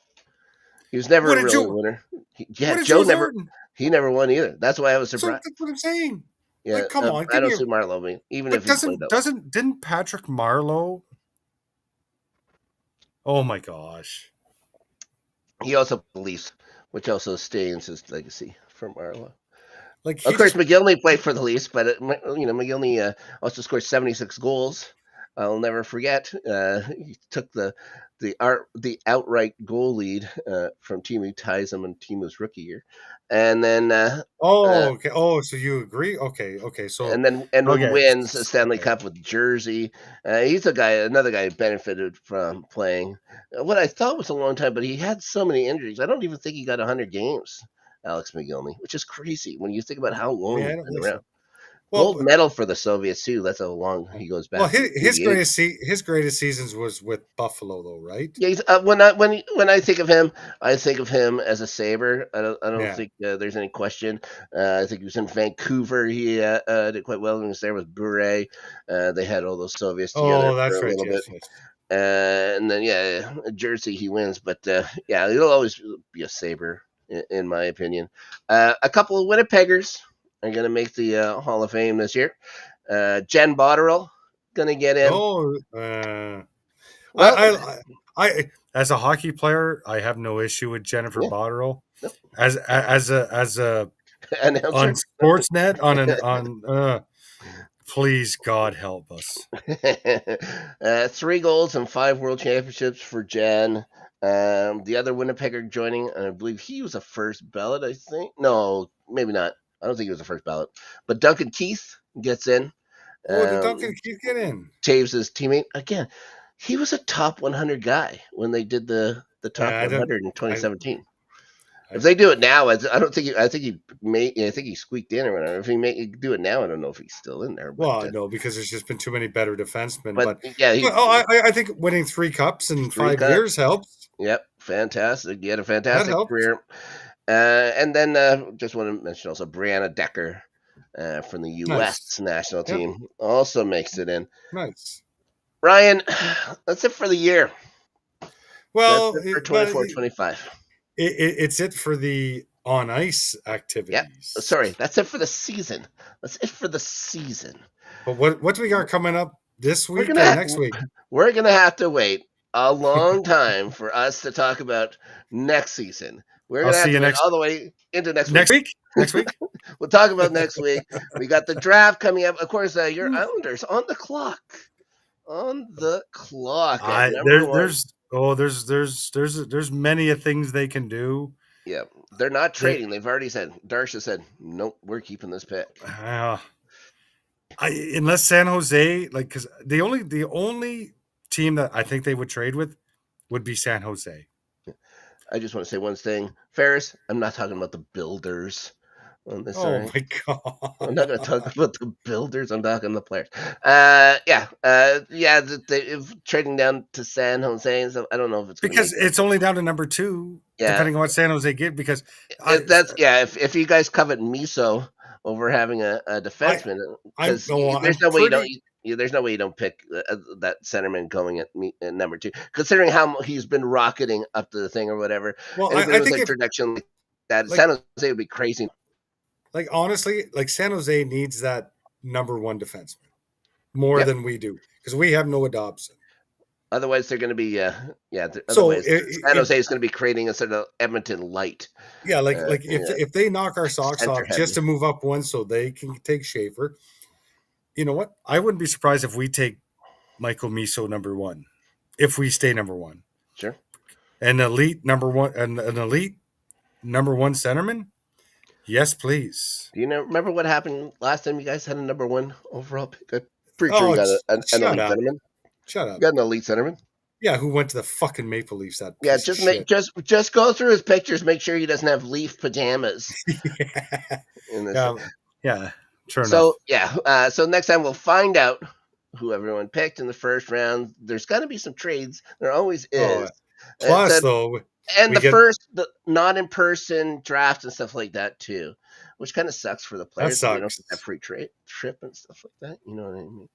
He was never a real winner. Joe never. He never won either. That's why I was surprised. So that's what I'm saying. Yeah, like, come on. I don't see Marleau even if he played that. Didn't Patrick Marleau? Oh my gosh. He also Leafs, which also stains his legacy from Marleau. Like, of course, McGillney played for the Leafs, but McGillney also scored 76 goals. I'll never forget. He took the outright goal lead from Teemu Taisem in Teemu's rookie year, and then okay. So you agree? Okay. So wins a Stanley Cup with Jersey. He's another guy who benefited from playing what I thought was a long time, but he had so many injuries. I don't even think he got 100 games, Alex McGillney, which is crazy when you think about how long he's been around. Gold medal for the Soviets too. That's how long he goes back. Well, his greatest seasons was with Buffalo, though, right? Yeah. When I think of him, I think of him as a Sabre. I don't think there's any question. I think he was in Vancouver. He did quite well. He was there with Bure. They had all those Soviets together that's for a right. little Yes. bit. And then Jersey he wins, but he'll always be a Sabre in my opinion. A couple of Winnipeggers are going to make the Hall of Fame this year. Jen Botterill going to get in. I as a hockey player, I have no issue with Jennifer Botterill. As a announcer. on Sportsnet on please God help us. 3 goals and 5 world championships for Jen. The other Winnipegger joining, and I believe he was a first ballot, I think. No, maybe not. I don't think he was a first ballot. But Duncan Keith gets in. Oh, did Duncan Keith get in? Taves' teammate. Again, he was a top 100 guy when they did the top 100 in 2017. If they do it now, I don't think. I think he squeaked in or whatever. If he do it now, I don't know if he's still in there. But, well, no, because there's just been too many better defensemen. But yeah, I think winning 3 cups in 5 years helps. Yep, fantastic. He had a fantastic career. And then just want to mention also Brianna Decker from the U.S. national team also makes it in. Nice. Ryan, that's it for the year. Well, that's it for 24-25. It's it for the on ice activities. Yeah. Sorry, that's it for the season. That's it for the season. But what do we got coming up this week and next week? We're gonna have to wait a long time for us to talk about next season. We're gonna have to wait all the way into next week. Next week. We'll talk about next week. We got the draft coming up. Of course, your Islanders on the clock. On the clock. There's many things they can do. Yeah, they're not trading. They've already said. Darcia said, "Nope, we're keeping this pick." Unless San Jose, because the only team that I think they would trade with would be San Jose. I just want to say one thing, Ferris. I'm not talking about the builders. On this my God! I'm not going to talk about the builders. I'm talking the players. Trading down to San Jose and stuff. I don't know if it's because it's only down to number 2, depending on what San Jose give. Because if you guys covet Miso over having a defenseman, there's no way you don't pick that centerman going at number 2, considering how he's been rocketing up to the thing or whatever. Well, I think introduction like that, San Jose would be crazy. Honestly, San Jose needs that number 1 defenseman more than we do, because we have Noah Dobson. Otherwise, they're going to be San Jose is going to be creating a sort of Edmonton light. Yeah, if they knock our socks off just to move up 1 so they can take Schaefer, you know what? I wouldn't be surprised if we take Michael Miso number 1, if we stay number 1. Sure. An elite number 1 centerman. Yes, please. Do you remember what happened last time you guys had a number 1 overall pick? I'm pretty sure you got an elite centerman. Shut up. You got an elite centerman? Yeah, who went to the fucking Maple Leafs? Just go through his pictures. Make sure he doesn't have Leaf pajamas. Yeah. Sure enough. So next time we'll find out who everyone picked in the first round. There's got to be some trades. There always is. Plus, though. And the not in person draft and stuff like that too, which kind of sucks for the players. That sucks. They don't get that free trip and stuff like that. You know what I mean?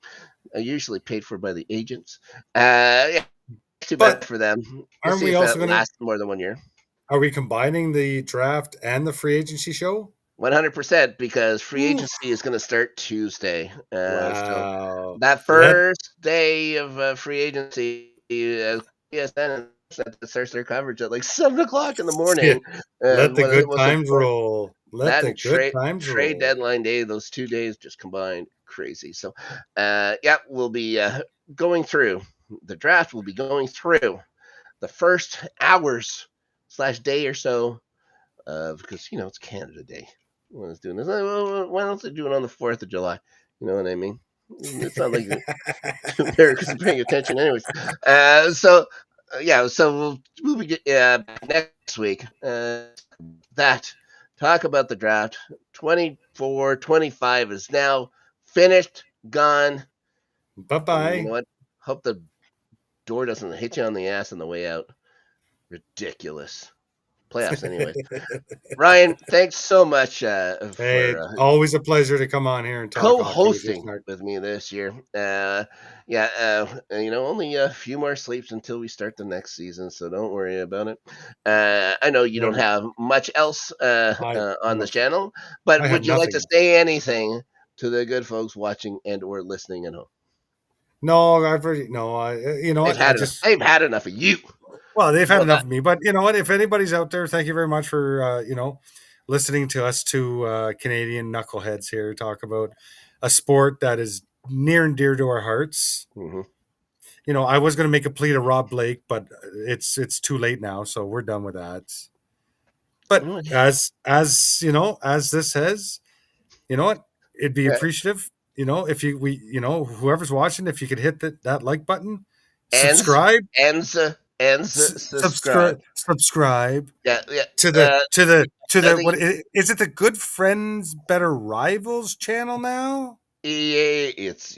Usually paid for by the agents. Too bad for them. Aren't we also going to last more than 1 year? Are we combining the draft and the free agency show? 100%, because free agency is going to start Tuesday. Wow. So that first day of free agency, PSN starts their coverage at 7 o'clock in the morning. Let the good times roll. Trade deadline day, those 2 days just combined, crazy. So, we'll be going through the draft. We'll be going through the first hours / day or so, because it's Canada Day. When it's doing this, why don't they do it on the 4th of July? You know what I mean? It's not like Americans are paying attention, anyways. So we'll be next week. Talk about the draft. 24-25 is now finished, gone. Bye-bye. You know what? Hope the door doesn't hit you on the ass on the way out. Ridiculous. Playoffs, anyway. Ryan, thanks so much. Always a pleasure to come on here and talk. Co-hosting with me this year. Only a few more sleeps until we start the next season, so don't worry about it. I know you don't have much else on the channel, but would you like to say anything to the good folks watching and or listening at home? No, I've already they've had enough of you. Well, they've had enough of me, but you know what? If anybody's out there, thank you very much for listening to us two Canadian knuckleheads here talk about a sport that is near and dear to our hearts. Mm-hmm. You know, I was going to make a plea to Rob Blake, but it's too late now, so we're done with that. But Oh, yeah. as you know, as this says, you know what? It'd be Yeah. appreciative, you know, if whoever's watching, if you could hit that like button, And subscribe, and subscribe. subscribe Yeah, yeah. to I the what think is it, the Good Friends Better Rivals channel now? that's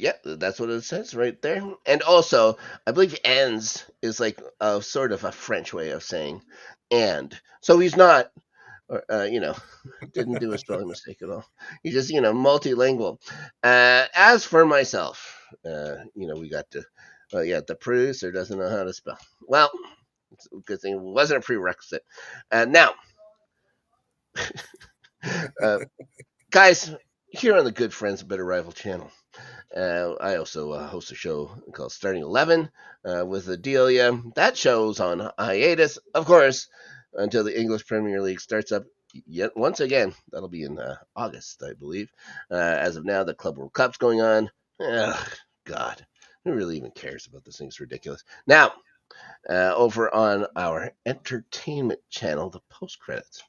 what it says right there. And also, I believe "ends" is like a sort of a French way of saying "and." So he's not, didn't do a spelling mistake at all. He's just, multilingual. As for myself, we got to, the producer doesn't know how to spell. Well, it's a good thing it wasn't a prerequisite. Now, uh, guys, here on the Good Friends Better Rival channel, I also host a show called Starting 11 with Adelia. That show's on hiatus, of course, until the English Premier League starts up yet once again. That'll be in August, I believe. As of now, the Club World Cup's going on. Ugh, God, who really even cares about this thing? It's ridiculous. Now, over on our entertainment channel, the post credits.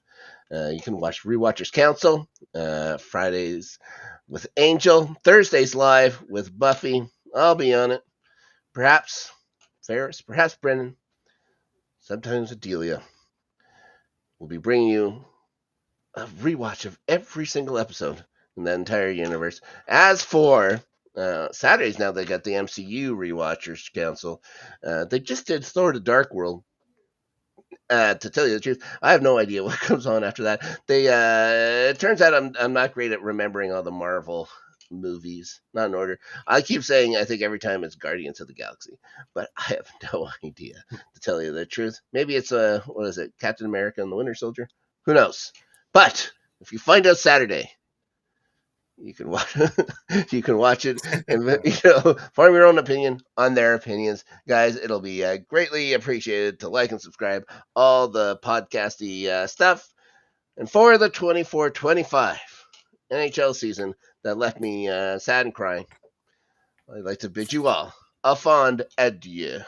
You can watch Rewatchers Council Fridays with Angel, Thursdays live with Buffy. I'll be on it. Perhaps Ferris, perhaps Brennan, sometimes Adelia. We'll be bringing you a rewatch of every single episode in the entire universe. As for Saturdays, now they got the MCU Rewatchers Council. They just did Thor: The Dark World. To tell you the truth, I have no idea what comes on after that. It turns out I'm not great at remembering all the Marvel movies, not in order. I keep saying I think every time it's Guardians of the Galaxy, but I have no idea to tell you the truth. Maybe it's what is it, Captain America and the Winter Soldier? Who knows? But if you find out Saturday, you can watch you can watch it and form your own opinion on their opinions, guys. It'll be greatly appreciated to like and subscribe all the podcasty stuff. And for the 24-25 NHL season that left me sad and crying, I'd like to bid you all a fond adieu.